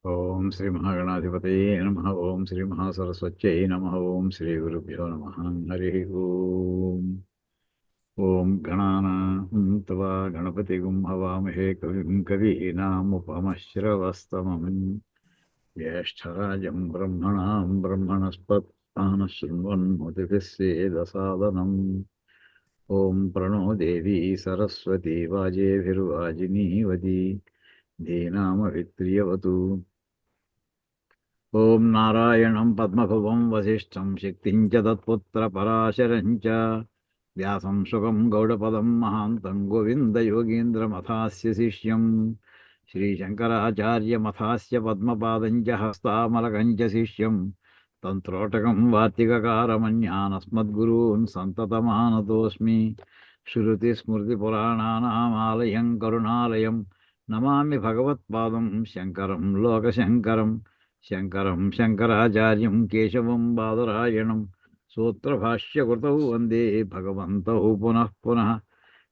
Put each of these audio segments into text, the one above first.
ఓం శ్రీ మహాగణాధిపతయే నమః. ఓం శ్రీ మహాసరస్వత్యై నమః. ఓం శ్రీ గురుభ్యో నమః. హరి ఓం. ఓం గణానాం త్వా గణపతిగుం హవామహే కవిం కవీనాముపమశ్రవస్తమం జ్యేష్ఠరాజం బ్రహ్మణాం బ్రహ్మణస్పత్తాన శృण्वन्नोतिभिः सेदसादनम्. ఓం ప్రణో దేవీ సరస్వతీ వాజేభిర్వాజినీవతి ధీనామవిత్రియవతు. ఓం నారాయణం పద్మభువం వసిష్ఠం శక్తిం చ తత్పుత్రపరాశరం చ వ్యాసం సుగం గౌడపదం మహాంతం గోవిందయోగీంద్రమథాస్య శిష్యం శ్రీశంకరాచార్యమథాస్య పద్మపాదం చ హస్తామలకం చ శిష్యం తంత్రోటకం వార్తికకారమన్యానస్మద్గురూన్ సంతతమానతోస్మి. శృతిస్మృతిపురాణానామాలయం కరుణాలయం నమామి భగవత్పాదం శంకరం లోకశంకరం. శంకరం శంకరాచార్యం కేశవం బాదరాయణం సూత్రభాష్యకృతౌ వందే భగవంతౌ పునః పునః.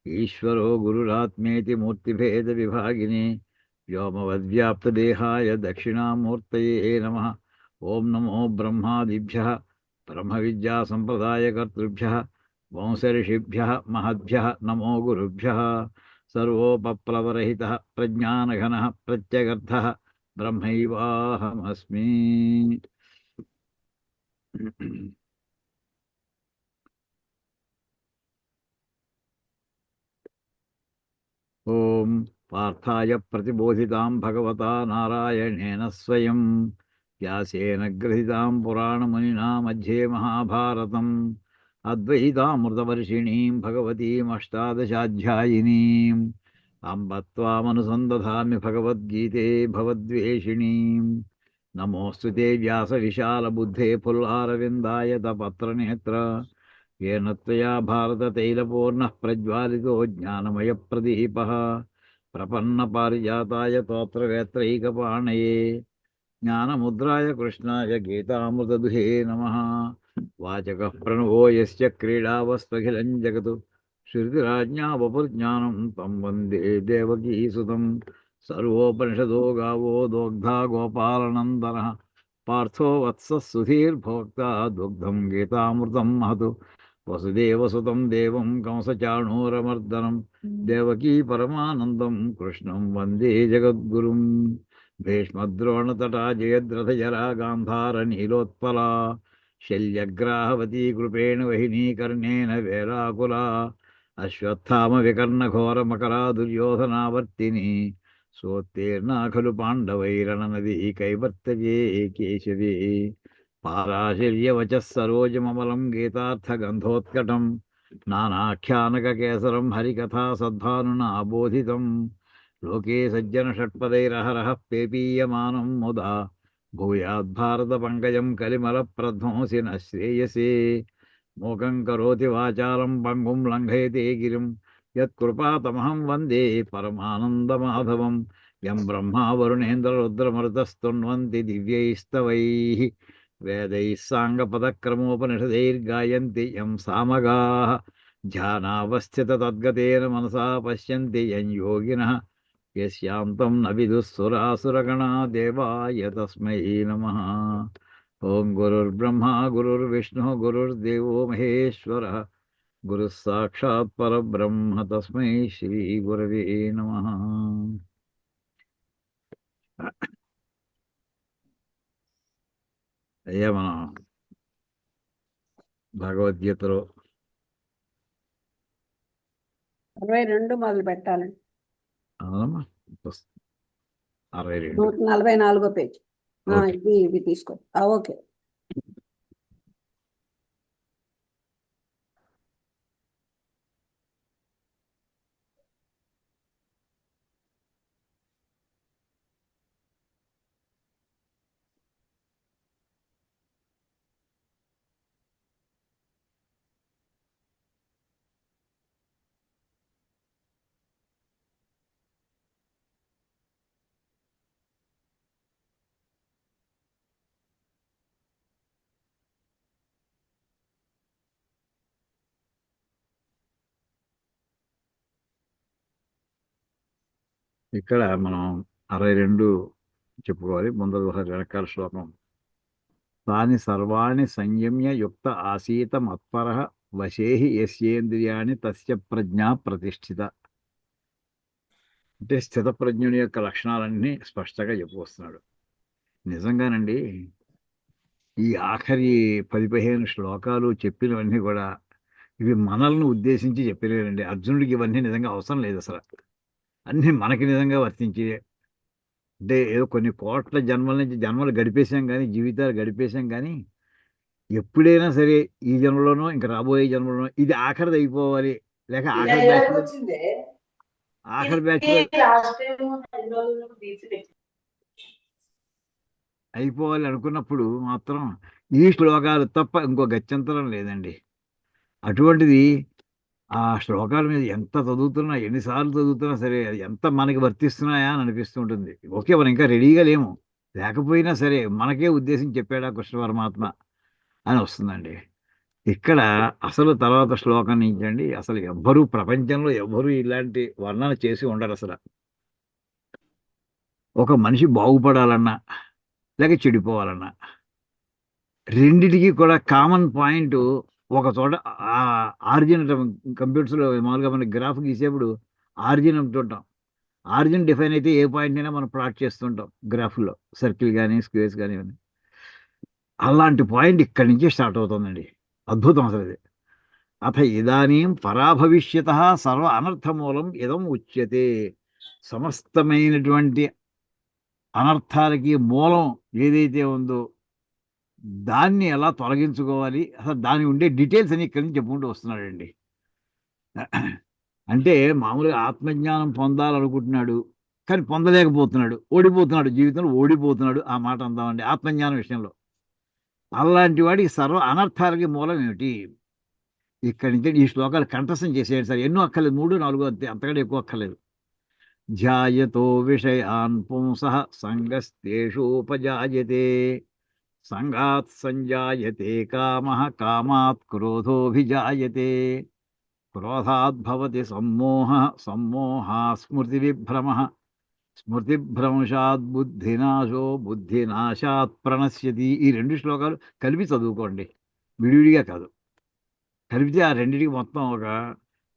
ఈశ్వరో గురురాత్మేతి మూర్తిభేద విభాగినే వ్యోమవద్వ్యాప్తదేహాయ దక్షిణామూర్తయే నమః. ఓం నమో బ్రహ్మాదిభ్యః బ్రహ్మ విద్యా సంప్రదాయకర్తృభ్యః వంశర్షిభ్యః మహద్భ్యః నమో గురుభ్యః. సర్వోపప్లవరహితః ప్రజ్ఞానఘనః ప్రత్యగర్థః బ్రహ్మైవాహమస్మి. ఓం పార్థాయ ప్రతిబోధితాం భగవతా నారాయణేన స్వయం వ్యాసేన గ్రథితాం పురాణమునినా మధ్యే మహాభారతం అద్వైతామృతవర్షిణీం భగవతీమష్టాదశాధ్యాయినీం అంబ త్వామనుసందధామి భగవద్గీతే భవద్వేషిణీం. నమోऽस्तु ते व्यासविशालबुद्धे पुल्लारविन्दायतपत्रनेत्र येन त्वया भारततैलपूर्णः प्रज्वालितो ज्ञानमयप्रदीपः प्रपन्नपारिजाताय तोत्रवेत्रैकपाणये ज्ञानमुद्राय कृष्णाय गीतामृतदुहे नमः. वाचकः प्रणवो यस्य क्रीडावस्त्वखिलं जगत् श्रुतिराज्ञा वपुर्ज्ञानं तं वन्दे देवकीसुतं. सर्वोपनिषदो गावो दोग्धा गोपालनन्दनः पार्थो वत्सः सुधीर्भोक्ता दुग्धं गीतामृतं महत्. वसुदेवसुतं देवं कंसचाणूरमर्दनं देवकी परमानन्दं कृष्णं वन्दे जगद्गुरुं. भीष्मद्रोणतटा जयद्रथजरा गान्धारनीलोत्पला शल्यग्राहवती कृपेण वहिनी कर्णेन वेलाकुला अश्वत्थामविकर्णघोरमकरा दुर्योधनावर्तिनी सोत्तीर्णा खलु पाण्डवैरणनदी कैवर्तये केशवे. पाराशर्यवचः सरोजममलं गीतार्थगन्धोत्कटं नानाख्यानककेसरं हरिकथा सद्भानुना बोधितं. लोके सज्जनषट्पदैरहरः पेपीयमानं मुदा भूयाद्भारतपङ्कजं कलिमलप्रध्वंसि नः श्रेयसे. मूकं करोति वाचालं पङ्गुं लङ्घयते गिरिं यत्कृपातमहं वन्दे परमानन्दमाधवं. यं ब्रह्मा वरुणेन्द्ररुद्रमरुतस्तुन्वन्ति दिव्यैस्तवैः वेदैः साङ्गपदक्रमोपनिषदैर्गायन्ति यं सामगाः. ध्यानावस्थिततद्गतेन मनसा पश्यन्ति यं योगिनः यस्यान्तं न विदुःसुरासुरगणा देवाय तस्मै नमः. ओं गुरुर्ब्रह्मा गुरुर्विष्णुः गुरुर्देवो महेश्वरः गुरुः साक्षात् परब्रह्म तस्मै श्रीगुरवे नमः. అయ్యా మనం భగవద్గీతలో 22 మొదలు పెట్టాలండి. అవునమ్మా 62. 144 పేజ్. ఓకే. ఇవి తీసుకో. ఓకే. ఇక్కడ మనం 62 చెప్పుకోవాలి. ముందు వెనకాల శ్లోకం. తాని సర్వాణి సంయమ్య యుక్త ఆసీత మత్పరః వశేహి యస్యేంద్రియాణి తస్య ప్రజ్ఞా ప్రతిష్ఠిత. అంటే స్థితప్రజ్ఞుని యొక్క లక్షణాలన్నీ స్పష్టంగా చెప్పుకొస్తున్నాడు. నిజంగానండి, ఈ ఆఖరి 10-15 శ్లోకాలు చెప్పినవన్నీ కూడా ఇవి మనల్ని ఉద్దేశించి చెప్పలేరండి. అర్జునుడికి ఇవన్నీ నిజంగా అవసరం లేదు అసలు. అన్నీ మనకి నిజంగా వర్తించే. అంటే ఏదో కొన్ని కోట్ల జన్మల నుంచి జన్మలు గడిపేశాం కానీ, జీవితాలు గడిపేశాం కానీ, ఎప్పుడైనా సరే ఈ జన్మలోనో ఇంక రాబోయే జన్మలోనో ఇది ఆఖరిది అయిపోవాలి, లేక ఆఖరి బ్యాచ్లో ఆఖరి బ్యాచ్లో అయిపోవాలి అనుకున్నప్పుడు మాత్రం ఈ శ్లోకాలు తప్ప ఇంకో గత్యంతరం లేదండి. అటువంటిది ఆ శ్లోకాల మీద ఎంత చదువుతున్నా, ఎన్నిసార్లు చదువుతున్నా సరే అది ఎంత మనకి వర్తిస్తున్నాయా అని అనిపిస్తూ ఉంటుంది. ఓకే, మనం ఇంకా రెడీగా లేము, లేకపోయినా సరే మనకే ఉద్దేశం చెప్పాడా కృష్ణ పరమాత్మ అని వస్తుందండి. ఇక్కడ అసలు తర్వాత శ్లోకం నుంచి అండి, అసలు ఎవ్వరూ ప్రపంచంలో ఎవ్వరూ ఇలాంటి వర్ణన చేసి ఉండరు అసలు. ఒక మనిషి బాగుపడాలన్నా లేక చెడిపోవాలన్నా రెండిటికి కూడా కామన్ పాయింట్ ఒక చోట ఆరిజిన్. కంప్యూటర్స్లో మామూలుగా మనకి గ్రాఫ్ గీసేప్పుడు ఆరిజిన్ అంటుంటాం. ఆరిజిన్ డిఫైన్ అయితే ఏ పాయింట్ అయినా మనం ప్లాట్ చేస్తుంటాం గ్రాఫ్లో, సర్కిల్ కానీ స్క్వేర్స్ కానీ ఇవన్నీ. అలాంటి పాయింట్ ఇక్కడి నుంచే స్టార్ట్ అవుతుందండి. అద్భుతం అసలు ఇది. అథ ఇదానీం పరాభవిష్యత సర్వ అనర్థమూలం ఇదం ఉచ్యతే. సమస్తమైనటువంటి అనర్థాలకి మూలం ఏదైతే ఉందో దాన్ని ఎలా తొలగించుకోవాలి, అసలు దాని ఉండే డీటెయిల్స్ అని ఇక్కడి నుంచి చెప్పుకుంటూ వస్తున్నాడండి. అంటే మామూలుగా ఆత్మజ్ఞానం పొందాలనుకుంటున్నాడు కానీ పొందలేకపోతున్నాడు, ఓడిపోతున్నాడు, జీవితంలో ఓడిపోతున్నాడు. ఆ మాట అందామండి ఆత్మజ్ఞానం విషయంలో. అలాంటి వాడికి సర్వ అనర్థాలకి మూలం ఏమిటి? ఇక్కడి నుంచి ఈ శ్లోకాలు కంఠస్థం చేసేయండి సార్. ఎన్నో అక్కర్లేదు, 3-4 అంతే, అంతకంటే ఎక్కువ అక్కర్లేదు. ధ్యాయతో విషయాన్ పుంసః సంగస్తేషోపజాయతే. సంగాత్ సంజాయతే కామః కామాత్ క్రోధోభిజాయతే. క్రోధాత్ భవతి సమ్మోహః సమ్మోహాత్ స్మృతివిభ్రమః స్మృతిభ్రంశాత్ బుద్ధినాశో బుద్ధినాశాత్ ప్రణశ్యతి. ఈ 2 శ్లోకాలు కలిపి చదువుకోండి, విడివిడిగా కాదు. కలిపితే ఆ రెండింటికి మొత్తం ఒక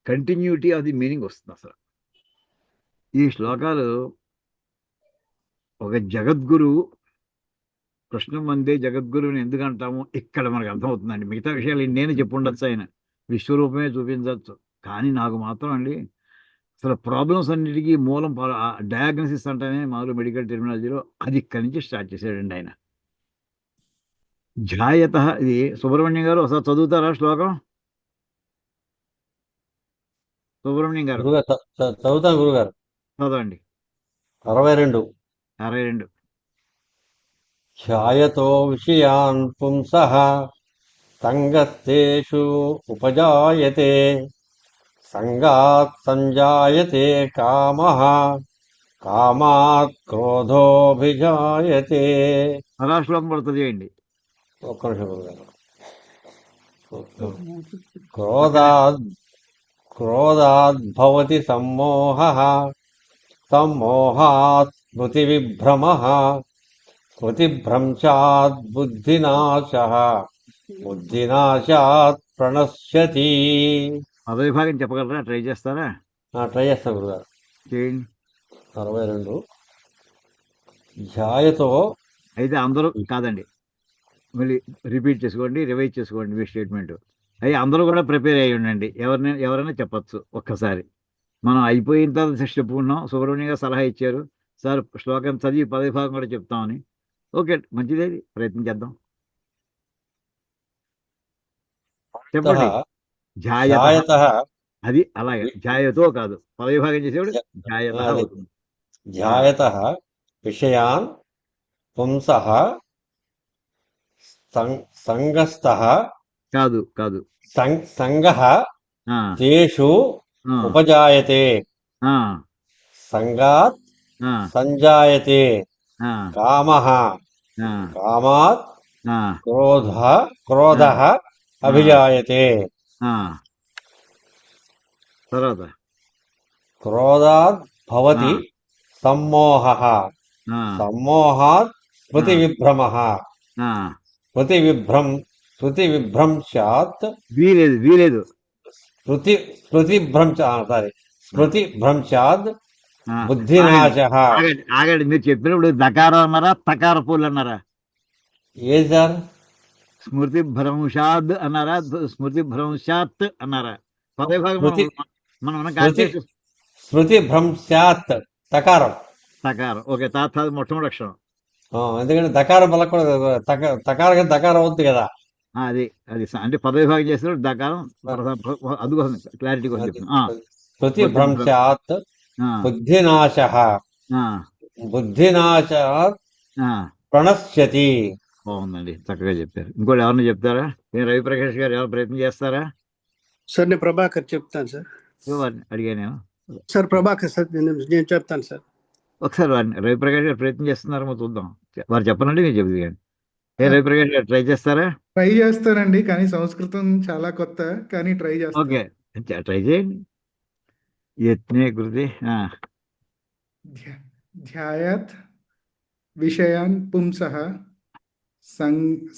కంటిన్యూటీ ఆఫ్ ది మీనింగ్ వస్తుంది అసలు. ఈ శ్లోకాలు ఒక జగద్గురువు, కృష్ణం అందే జగద్గురువుని ఎందుకు అంటాము ఇక్కడ మనకు అర్థమవుతుందండి. మిగతా విషయాలు నేను చెప్పుండొచ్చు, ఆయన విశ్వరూపమే చూపించవచ్చు. కానీ నాకు మాత్రం అండి అసలు ప్రాబ్లమ్స్ అన్నిటికీ మూలం డయాగ్నోసిస్ అంటేనే మామూలు మెడికల్ టెర్మినాలజీలో అది ఇక్కడి నుంచి స్టార్ట్ చేశాడండి ఆయన. ఝాయత. ఇది సుబ్రహ్మణ్యం గారు ఒకసారి చదువుతారా శ్లోకం? సుబ్రహ్మణ్యం గారు చదువుతాను గురుగారు. చదవండి. 62. 62. ధ్యాయతో విషయాన్ పుంసః సంగస్తేషు ఉపజాయతే. సంగాత్ సంజాయతే కామః కామాత్ క్రోధోభిజాయతే. అలా శ్లోకం పడుతుంది చేయండి. ఒక్క నిమిషం గురుగారు. క్రోధాద్ క్రోధాద్భవతి సమ్మోహః సమ్మోహాత్ స్మృతివిభ్రమః స్మృతిభ్రంశాత్ బుద్ధినాశః బుద్ధినాశాత్ ప్రణశ్యతి. పదవిభాగం చెప్పగలరా? ట్రై చేస్తారా? ట్రై చేస్తాను గురుగారు. చేయండి. 62. ధ్యాయతో. అయితే అందరూ కాదండి, మళ్ళీ రిపీట్ చేసుకోండి, రివైజ్ చేసుకోండి మీ స్టేట్మెంట్. అయ్యి అందరూ కూడా ప్రిపేర్ అయ్యి ఉండండి. ఎవరైనా చెప్పచ్చు ఒక్కసారి. మనం అయిపోయిన తర్వాత చెప్పుకున్నాం. సుబ్రహ్మణ్యం గారు సలహా ఇచ్చారు, సార్ శ్లోకం చదివి పదవిభాగం కూడా చెప్తామని. ఓకే, మంచిదే, ప్రయత్నం చేద్దాం. చెప్పండి. ధ్యాయత. అది అలాగే ధ్యాయతో కాదు, పదవిభాగం చేసేవాడు ధ్యాయత అవుతుంది. ధ్యాయత విషయాన్ పుంసః సంగస్తః కాదు కాదు సంగః తేషు ఉపజాయతే. సంగాత్ సంజాయతే కామః కామాత్ క్రోధః అభిజాయతే. తర్వాత క్రోధాద్ భవతి సమ్మోహః సమ్మోహాత్ స్మృతి విభ్రమః స్మృతి విభ్రంశాత్ వీలేదు స్మృతి భ్రంశాత్ బుద్ధినాశః. ఆగండి మీరు చెప్పినప్పుడు దకారం అన్నారా తకార పూలు అన్నారా? ఏది సార్? స్మృతి భ్రంశాద్ అన్నారా స్మృతి భ్రంశాత్ అన్నారా? పదే భాగం స్మృతి భ్రంశాత్ తకారం. తకారం. ఓకే. తాత మొట్టమొదటి అక్షరం. ఎందుకంటే దకారం పలకూడదు, తకారం దకారం అవుతుంది కదా. అది అది అంటే పదవి భాగం చేసినప్పుడు దకారం అందుకోసం క్లారిటీ కోసం చెప్తాను. స్మృతి భ్రంశాత్ బుద్ధినాశః బుద్ధినాశాత్ ప్రణశ్యతి. బాగుందండి, చక్కగా చెప్పారు. ఇంకోటి ఎవరిని చెప్తారా? నేను రవిప్రకాష్ గారు ఎవరు ప్రయత్నం చేస్తారా? సార్ నేను ప్రభాకర్ చెప్తాను సార్. అడిగా నేను సార్ ప్రభాకర్ సార్ నేను చెప్తాను సార్. ఒకసారి వారిని రవిప్రకాష్ గారు ప్రయత్నం చేస్తున్నారేమో చూద్దాం. వారు చెప్పనండి, మీరు చెప్తుంది కానీ. రవిప్రకాష్ గారు ట్రై చేస్తారా? ట్రై చేస్తానండి, కానీ సంస్కృతం చాలా కొత్త, కానీ ట్రై చేస్తాను. ఓకే, ట్రై చేయండి. యత్నే కృతి ధ్యాయాత్ విషయాన్ పుంసః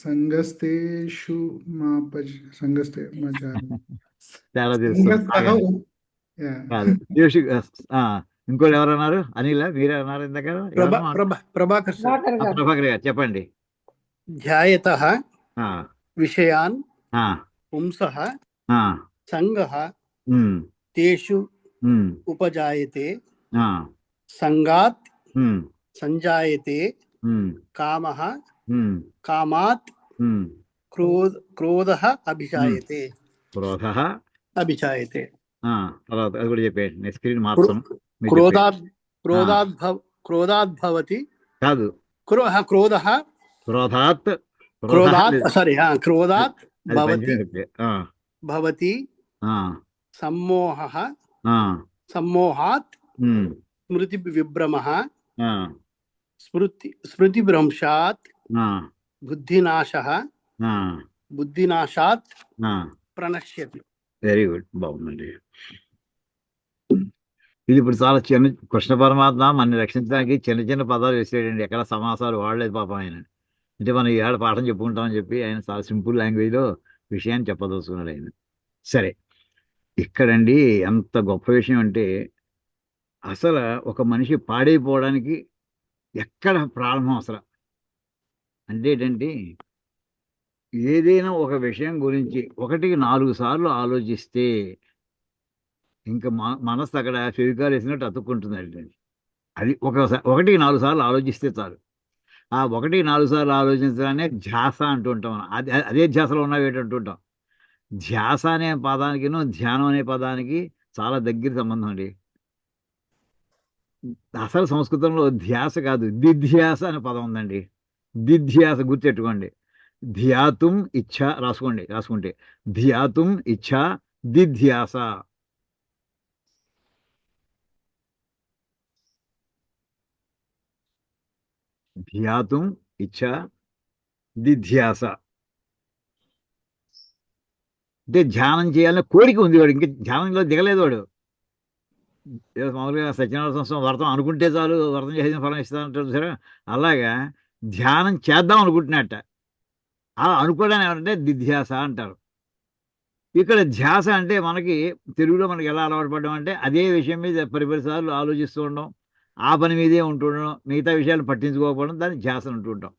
సంగస్తేషు సంగస్తే చాలా తెలుసు. ఇంకోటి ఎవరన్నారు? అనిల్ మీరే అన్నారు ఇందాక. ప్రభాకర్ ప్రభాకర్ గారు చెప్పండి. ధ్యాయతః విషయాన్ పుంసః సంగః తేషు ఉపజాయతే సంగాత్ సంజాయతే కామః కామాత్ క్రోధః అభిజాయతే. అభిజాయతే. తర్వాత అది కూడా చెప్పేయండి. స్క్రీన్ మార్చను. క్రోధాద్భవతి కాదు, క్రోధః క్రోధాత్ క్రోధాత్ భవతి సమ్మోహః సమ్మోహాత్ స్మృతి విభ్రమః స్మృతి భ్రంశాత్ బుద్ధినాశః బుద్ధినాశాత్ ప్రణశ్యతి. వెరీ గుడ్, బాగుందండి. ఇది ఇప్పుడు చాలా చిన్న కృష్ణ పరమాత్మ మనని రక్షించడానికి చిన్న చిన్న పదాలు వేసేయండి. ఎక్కడ సమాసాలు వాడలేదు పాపం ఆయన. అంటే మనం ఏడ పాఠం చెప్పుకుంటామని చెప్పి ఆయన చాలా సింపుల్ లాంగ్వేజ్లో విషయాన్ని చెప్పదలుచుకున్నాడు ఆయన. సరే, ఇక్కడండి ఎంత గొప్ప విషయం అంటే, అసలు ఒక మనిషి పాడైపోవడానికి ఎక్కడ ప్రారంభం అసలు అంటే ఏంటంటే, ఏదైనా ఒక విషయం గురించి 1-4 సార్లు ఆలోచిస్తే ఇంకా మనసు అక్కడ ఫెవికాల్ వేసినట్టు అతుక్కుంటుందండి. అది 1-4 సార్లు ఆలోచిస్తే చాలు. ఆ 1-4 సార్లు ఆలోచించడానే ధ్యాస అంటుంటాం. అదే ధ్యాసలో ఉన్నవి ఏంటంటుంటాం. ధ్యాస అనే పదానికి ధ్యానం అనే పదానికి చాలా దగ్గర సంబంధం అండి. అసలు సంస్కృతంలో ధ్యాస కాదు, దిధ్యాస అనే పదం ఉందండి. దిధ్యాస గుర్తెట్టుకోండి. ధ్యాతుం ఇచ్ఛ రాసుకుంటే ధ్యాతుం ఇచ్ఛ దిధ్యాస. ధ్యాతుం ఇచ్ఛ దిధ్యాస అంటే ధ్యానం చేయాలనే కోరిక ఉంది వాడు, ఇంకా ధ్యానంలో దిగలేదు వాడు. మామూలుగా సత్యనారాయణ సంవత్సరం వ్రతం అనుకుంటే చాలు, వ్రతం చేసిన ఫలం ఇస్తానంటారు సరే, అలాగా ధ్యానం చేద్దాం అనుకుంటున్నట్ట. అలా అనుకోవడానికి ఏమంటే దిధ్యాస అంటారు. ఇక్కడ ధ్యాస అంటే మనకి తెలుగులో మనకి ఎలా అలవాటు పడ్డం అంటే, అదే విషయం మీద పరిపరిసార్లు ఆలోచిస్తూ ఉండడం, ఆ పని మీదే ఉంటుండడం, మిగతా విషయాలు పట్టించుకోకపోవడం, దాన్ని ధ్యాస అంటుంటాం.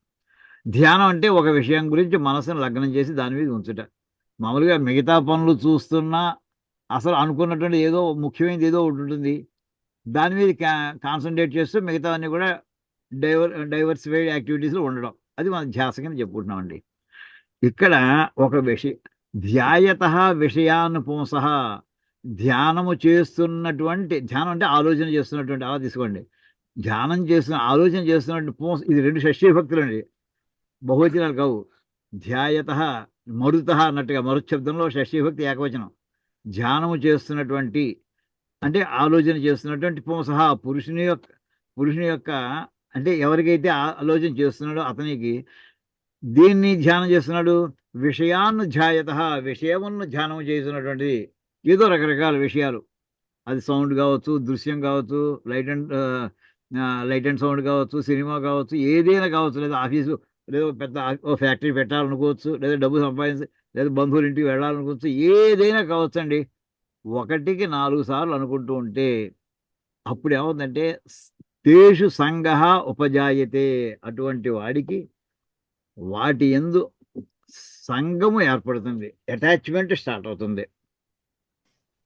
ధ్యానం అంటే ఒక విషయం గురించి మనసును లగ్నం చేసి దాని మీద ఉంచుట. మామూలుగా మిగతా పనులు చూస్తున్నా అసలు అనుకున్నటువంటి ఏదో ముఖ్యమైనది ఏదో ఒకటి ఉంటుంది, దాని మీద కాన్సన్ట్రేట్ చేస్తూ మిగతావన్నీ కూడా డైవర్సిఫైడ్ యాక్టివిటీస్లో ఉండడం, అది మన ధ్యాస కింద చెప్పుకుంటున్నామండి. ఇక్కడ ఒక విషయం, ధ్యాయత విషయాన్ పుంసః, ధ్యానము చేస్తున్నటువంటి, ధ్యానం అంటే ఆలోచన చేస్తున్నటువంటి, అలా తీసుకోండి. ధ్యానం చేస్తున్న ఆలోచన చేస్తున్నటువంటి పుంస, ఇది 2 షష్ఠీ భక్తులు అండి, బహువచనాలు కావు. ధ్యాయత మరుత అన్నట్టుగా మరుత్ శబ్దంలో షష్ఠీ భక్తి ఏకవచనం. ధ్యానము చేస్తున్నటువంటి అంటే ఆలోచన చేస్తున్నటువంటి పుంసః, పురుషుని యొక్క అంటే ఎవరికైతే ఆలోచన చేస్తున్నాడో అతనికి దేన్ని ధ్యానం చేస్తున్నాడు? విషయాన్ని ధ్యాయత, విషయమును ధ్యానం చేస్తున్నటువంటిది. ఏదో రకరకాల విషయాలు, అది సౌండ్ కావచ్చు, దృశ్యం కావచ్చు, light and light and sound కావచ్చు, సినిమా కావచ్చు, ఏదైనా కావచ్చు, లేదా ఆఫీసు, లేదా పెద్ద ఓ ఫ్యాక్టరీ పెట్టాలనుకోవచ్చు, లేదా డబ్బు సంపాదించి, లేదా బంధువుల ఇంటికి వెళ్ళాలనుకోవచ్చు, ఏదైనా కావచ్చు అండి. 1కి 4 సార్లు అనుకుంటూ ఉంటే అప్పుడు ఏమవుతుందంటే తేషు సంగః ఉపజాయతే. అటువంటి వాడికి వాటి యందు సంగము ఏర్పడుతుంది, అటాచ్మెంట్ స్టార్ట్ అవుతుంది.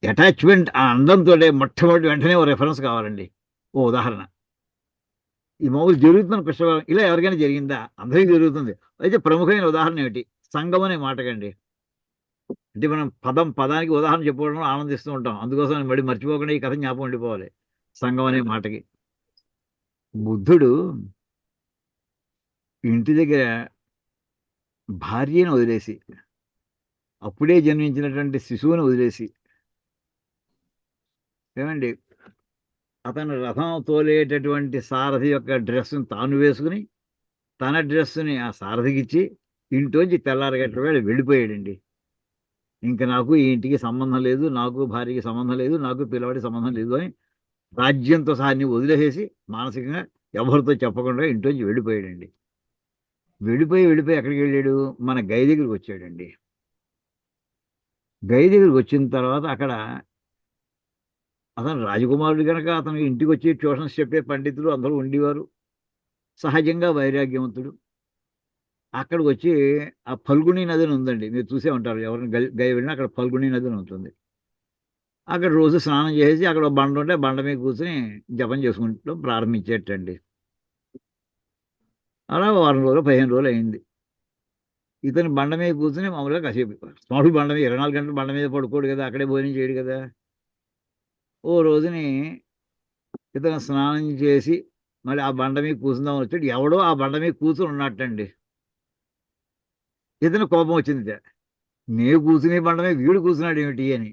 అటాచ్మెంట్ ఆ అండంతో మొట్టమొదటి వెంటనే ఓ రెఫరెన్స్ కావాలండి. ఓ ఉదాహరణ, ఈ మామూలు జరుగుతున్న కృష్ణ ఇలా ఎవరికైనా జరిగిందా? అందరికీ జరుగుతుంది. అయితే ప్రముఖమైన ఉదాహరణ ఏమిటి? సంగం అనే మాటకండి. అంటే మనం పదానికి ఉదాహరణ చెప్పుకోవడంలో ఆనందిస్తూ ఉంటాం. అందుకోసం మళ్ళీ మర్చిపోకుండా ఈ కథ జ్ఞాపకం ఉండిపోవాలి. సంగం అనే మాటకి బుద్ధుడు ఇంటి దగ్గర భార్యను వదిలేసి, అప్పుడే జన్మించినటువంటి శిశువును వదిలేసి, ఏమండి, అతను రథం తోలేటటువంటి సారథి యొక్క డ్రెస్సును తాను వేసుకుని, తన డ్రెస్సుని ఆ సారథికి ఇచ్చి ఇంట్లోంచి తెల్లారగట్ల వేళ వెళ్ళిపోయాడండి. ఇంకా నాకు ఈ ఇంటికి సంబంధం లేదు, నాకు భార్యకి సంబంధం లేదు, నాకు పిల్లవాడికి సంబంధం లేదు అని రాజ్యంతో సహా అన్ని వదిలేసేసి మానసికంగా ఎవరితో చెప్పకుండా ఇంట్లోంచి వెళ్ళిపోయాడండి. వెళ్ళిపోయి ఎక్కడికి వెళ్ళాడు? మన గై దగ్గరికి వచ్చాడండి. గై దగ్గరికి వచ్చిన తర్వాత అక్కడ అతను రాజకుమారుడు కనుక అతను ఇంటికి వచ్చి ట్యూషన్స్ చెప్పే పండితులు అందరూ ఉండేవారు. సహజంగా వైరాగ్యవంతుడు. అక్కడికి వచ్చి ఆ ఫల్గుణి నది అని ఉందండి, మీరు చూసే ఉంటారు, ఎవరిని గై వెళ్ళినా అక్కడ ఫల్గుణి నది అని ఉంటుంది. అక్కడ రోజు స్నానం చేసి అక్కడ బండ ఉంటే బండ మీద కూర్చొని జపం చేసుకుంటూ ప్రారంభించేటండి. అలా వారం రోజులు 15 రోజులు అయింది. ఇతను బండ మీద కూర్చొని మామూలుగా కాసేపు, స్వామి బండ మీద 24 గంటలు బండ మీద పడుకోడు కదా, అక్కడే భోజనం చేయడు కదా. ఓ రోజుని ఇతను స్నానం చేసి మళ్ళీ ఆ బండ మీద కూర్చుందామని వచ్చాడు. ఎవడో ఆ బండ మీద కూర్చుని ఉన్నట్టండి. ఇతను కోపం వచ్చింది. నేను కూర్చునే బండ మీద వీడు కూర్చున్నాడు ఏమిటి అని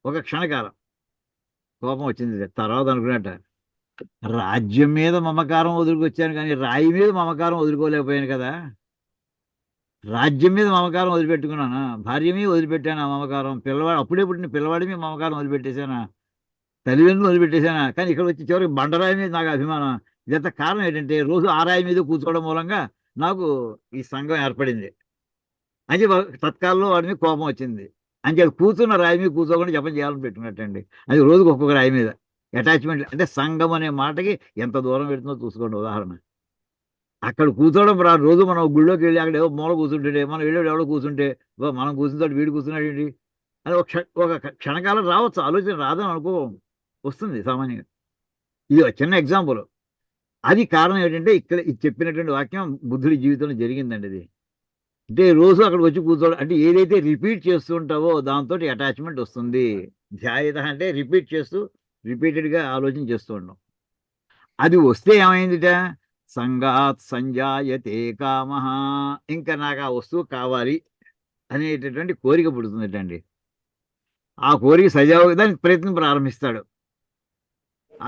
ఒక క్షణకాలం కోపం వచ్చింది. తర్వాత అనుకున్నట్ట, రాజ్యం మీద మమకారం వదులుకొచ్చాను కానీ రాయి మీద మమకారం వదులుకోలేకపోయాను కదా. రాజ్యం మీద మమకారం వదిలిపెట్టుకున్నానా? భార్య మీద వదిలిపెట్టాను ఆ మమకారం. పిల్లవాడు అప్పుడే పుట్టిన పిల్లవాడి మీద మమకారం వదిలిపెట్టేశానా? తల్లిదండ్రులు వదిలిపెట్టేశానా? కానీ ఇక్కడ వచ్చి చివరికి బండరాయి మీద నాకు అభిమానం. ఇదంతా కారణం ఏంటంటే రోజు ఆ రాయి మీద కూర్చోవడం మూలంగా నాకు ఈ సంఘం ఏర్పడింది అని తత్కాలంలో వాడి మీద కోపం వచ్చింది. అని కూర్చున్న రాయి మీద కూర్చోకుండా జపం చేయాలని పెట్టుకున్నట్టండి. అది రోజుకి ఒక్కొక్క రాయి మీద అటాచ్మెంట్. అంటే సంఘం అనే మాటకి ఎంత దూరం పెడుతుందో చూసుకోండి. ఉదాహరణ, అక్కడ కూర్చోవడం రోజు మనం గుళ్ళోకి వెళ్ళి అక్కడ ఏవో మూల కూర్చుంటుంటే, మనం వెళ్ళి ఎవడో కూర్చుంటే మనం కూర్చుంటాడు వీడు కూర్చున్నాడు ఏంటి అని ఒక క్షణకాలం రావచ్చు, ఆలోచన రాదని అనుకో, వస్తుంది సామాన్యంగా. ఇది ఒక చిన్న ఎగ్జాంపుల్. అది కారణం ఏంటంటే ఇక్కడ ఇది చెప్పినటువంటి వాక్యం బుద్ధుడి జీవితంలో జరిగిందండి. ఇది అంటే రోజు అక్కడికి వచ్చి కూర్చోవడం అంటే ఏదైతే రిపీట్ చేస్తూ ఉంటావో దాంతో అటాచ్మెంట్ వస్తుంది. ధ్యాయత అంటే రిపీట్ చేస్తూ రిపీటెడ్గా ఆలోచన చేస్తూ ఉండడం. అది వస్తే ఏమైందిట? సంగాత్ సంజాయతే కామ. ఇంకా నాకు ఆ వస్తువు కావాలి అనేటటువంటి కోరిక పుడుతుందటండి. ఆ కోరిక సజావుగా దానికి ప్రయత్నం ప్రారంభిస్తాడు.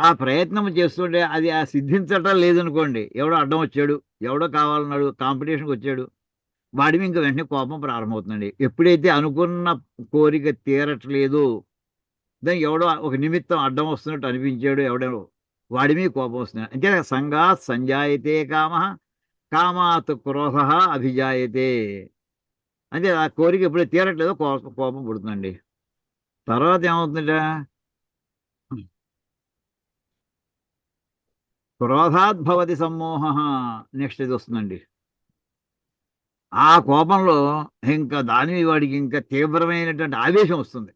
ఆ ప్రయత్నం చేస్తుంటే అది ఆ సిద్ధించటం లేదనుకోండి, ఎవడో అడ్డం వచ్చాడు, ఎవడో కావాలన్నాడు, కాంపిటీషన్కి వచ్చాడు, వాడి మీద ఇంకా వెంటనే కోపం ప్రారంభమవుతుందండి. ఎప్పుడైతే అనుకున్న కోరిక తీరట్లేదు, దానికి ఎవడో ఒక నిమిత్తం అడ్డం వస్తున్నట్టు అనిపించాడు ఎవడో, వాడి మీద కోపం వస్తుంది. అంటే సంగాత్ సంజాయతే కామ, కామాత్ క్రోధ అభిజాయతే. అంటే ఆ కోరిక ఎప్పుడైతే తీరట్లేదో కోపం పుడుతుందండి. తర్వాత ఏమవుతుందట? క్రోధాద్భవతి సమ్మోహ. నెక్స్ట్ ఇది వస్తుందండి. ఆ కోపంలో ఇంకా దాని వాడికి ఇంకా తీవ్రమైనటువంటి ఆవేశం వస్తుంది.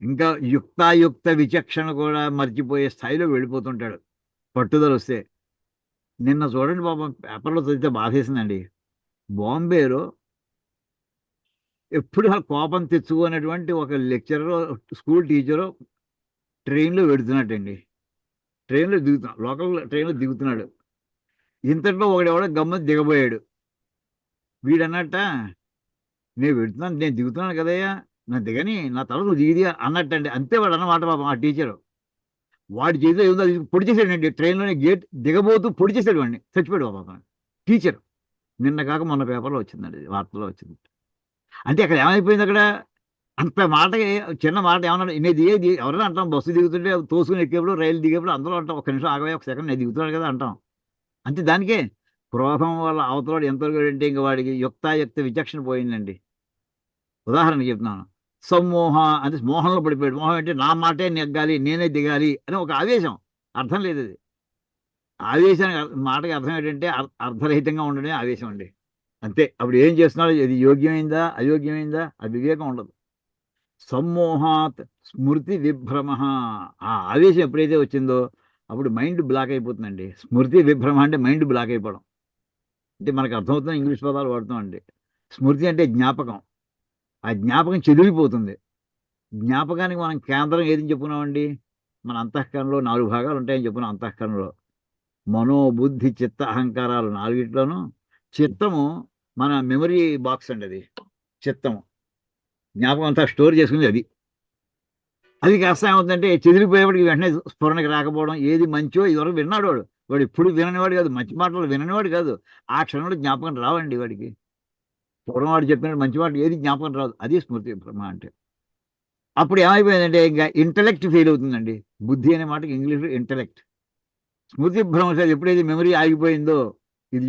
ఇంకా యుక్తాయుక్త విచక్షణ కూడా మర్చిపోయే స్థాయిలో వెళ్ళిపోతుంటాడు పట్టుదల వస్తే. నిన్న చూడండి పాపం, పేపర్లో చదివితే బాధేసిందండి. బాంబేలో ఎప్పుడు కోపం తెచ్చుకున్నటువంటి ఒక లెక్చరర్, స్కూల్ టీచరు ట్రైన్లో వెడుతున్నట్టండి. ట్రైన్లో దిగుతున్నాడు, లోకల్ ట్రైన్లో దిగుతున్నాడు. ఇంతట్లో ఒకడెవడో గమ్మని దిగబోయాడు. వీడన్నట్ట, నేను వెడుతున్నాను, నేను దిగుతున్నాను కదయ్యా, నా దిగని, నా తల నువ్వు దిగిది అన్నట్టండి. అంతే వాడు అన్నమాట పాపం ఆ టీచరు. వాడి చేతిలో ఏదో పొడి చేశాడండి. ట్రైన్లోనే గేట్ దిగబోతూ పొడి చేశాడు వాడిని, చచ్చిపోయాడు పాపం టీచర్. నిన్న కాక మొన్న పేపర్లో వచ్చిందండి, వార్తలో వచ్చింది. అంటే అక్కడ ఏమైపోయింది? అక్కడ అంత మాటకి చిన్న మాట ఏమన్నా నేను ఎవరైనా అంటాం, బస్సు దిగుతుంటే తోసుకుని ఎక్కేప్పుడు, రైలు దిగేప్పుడు అందరూ అంటాం, ఒక నిమిషం ఆగవే, ఒక సెకండ్, నేను దిగుతున్నాడు కదా అంటాం. అంతే, దానికే క్రోధం వల్ల అవతలవాడు ఎంతవరకు అంటే ఇంక వాడికి యుక్తాయుక్త విచక్షణ పోయిందండి. ఉదాహరణకి చెప్తున్నాను, సమ్మోహ అంటే మోహంలో పడిపోయాడు. మోహం అంటే నా మాటే నెగ్గాలి, నేనే దిగాలి అని ఒక ఆవేశం. అర్థం లేదు అది. ఆవేశానికి మాటకి అర్థం ఏంటంటే అర్థరహితంగా ఉండడమే ఆవేశం అండి. అంతే. అప్పుడు ఏం చేస్తున్నాడు, ఇది యోగ్యమైందా అయోగ్యమైందా అది వివేకం ఉండదు. సమ్మోహాత్ స్మృతి విభ్రమ. ఆ ఆవేశం ఎప్పుడైతే వచ్చిందో అప్పుడు మైండ్ బ్లాక్ అయిపోతుందండి. స్మృతి విభ్రమ అంటే మైండ్ బ్లాక్ అయిపోవడం. అంటే మనకు అర్థమవుతున్న ఇంగ్లీష్ పదాలు వాడుతామండి. స్మృతి అంటే జ్ఞాపకం. ఆ జ్ఞాపకం చెదిరిపోతుంది. జ్ఞాపకానికి మనం కేంద్రం ఏది చెప్పుకున్నామండి, మన అంతఃకరణలో 4 భాగాలు ఉంటాయని చెప్పుకున్నాం. అంతఃకరణలో మనోబుద్ధి చిత్త అహంకారాలు 4గిట్లోనూ చిత్తము మన మెమరీ బాక్స్ అండి. అది చిత్తము జ్ఞాపకం అంతా స్టోర్ చేసుకునేది అది. అది కాస్త ఏమవుతుందంటే చెదిరిపోయేవాడికి వెంటనే స్ఫురణకి రాకపోవడం. ఏది మంచో ఇదివరకు విన్నాడు వాడు, వాడు ఇప్పుడు విననివాడు కాదు, మంచి మాటలు విననివాడు కాదు. ఆ క్షణంలో జ్ఞాపకం రావండి వాడికి. పూర్వం వాడు చెప్పినట్టు మంచి మాట ఏది జ్ఞాపకం రాదు. అది స్మృతి భ్రమ అంటే. అప్పుడు ఏమైపోయిందంటే ఇంకా ఇంటలెక్ట్ ఫెయిల్ అవుతుందండి. బుద్ధి అనే మాటకి ఇంగ్లీష్లో ఇంటలెక్ట్. స్మృతి భ్రమ ఎప్పుడైతే మెమరీ ఆగిపోయిందో, ఇది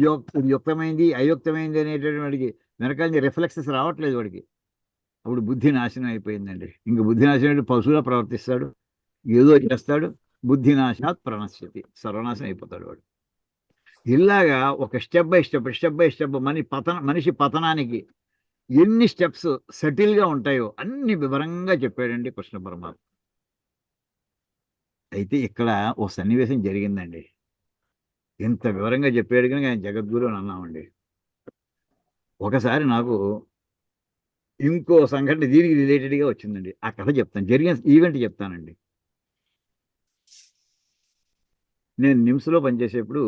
యుక్తమైంది అయుక్తమైంది అనేటటువంటి వాడికి వెనకాల రిఫ్లెక్సెస్ రావట్లేదు వాడికి. అప్పుడు బుద్ధి నాశనం అయిపోయిందండి. ఇంక బుద్ధి నాశనం అంటే పశువులా ప్రవర్తిస్తాడు, ఏదో చేస్తాడు. బుద్ధి నాశాత్ ప్రణశ్యతి, సర్వనాశనం అయిపోతాడు వాడు. ఇలాగా ఒక స్టెప్ బై స్టెప్ మనిషి పతనానికి ఎన్ని స్టెప్స్ సెటిల్గా ఉంటాయో అన్ని వివరంగా చెప్పాడండి కృష్ణ పరమాత్మ. అయితే ఇక్కడ ఓ సన్నివేశం జరిగిందండి. ఇంత వివరంగా చెప్పాడు కనుక ఆయన జగద్గురు అని అన్నామండి. ఒకసారి నాకు ఇంకో సంఘటన దీనికి రిలేటెడ్గా వచ్చిందండి. ఆ కథ చెప్తాను, జరిగిన ఈవెంట్ చెప్తానండి. నేను నిమ్స్లో పనిచేసేప్పుడు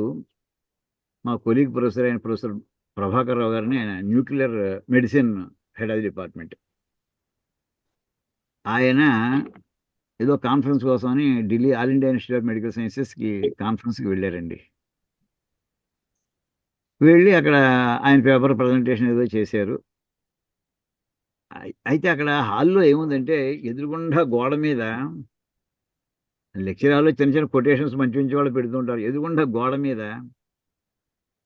మా కొలీగ్ ప్రొఫెసర్ అయిన ప్రొఫెసర్ ప్రభాకర్ రావు గారిని, ఆయన nuclear medicine head of the department. ఆయన ఏదో కాన్ఫరెన్స్ కోసమని Delhi all India institute of medical సైన్సెస్కి కాన్ఫరెన్స్కి వెళ్ళారండి. వెళ్ళి అక్కడ ఆయన పేపర్ ప్రజెంటేషన్ ఏదో చేశారు. అయితే అక్కడ హాల్లో ఏముందంటే ఎదురుగుండా గోడ మీద లెక్చర్ హాల్లో చిన్న చిన్న కొటేషన్స్ మంచి మంచి వాళ్ళు పెడుతుంటారు. ఎదురుగుండా గోడ మీద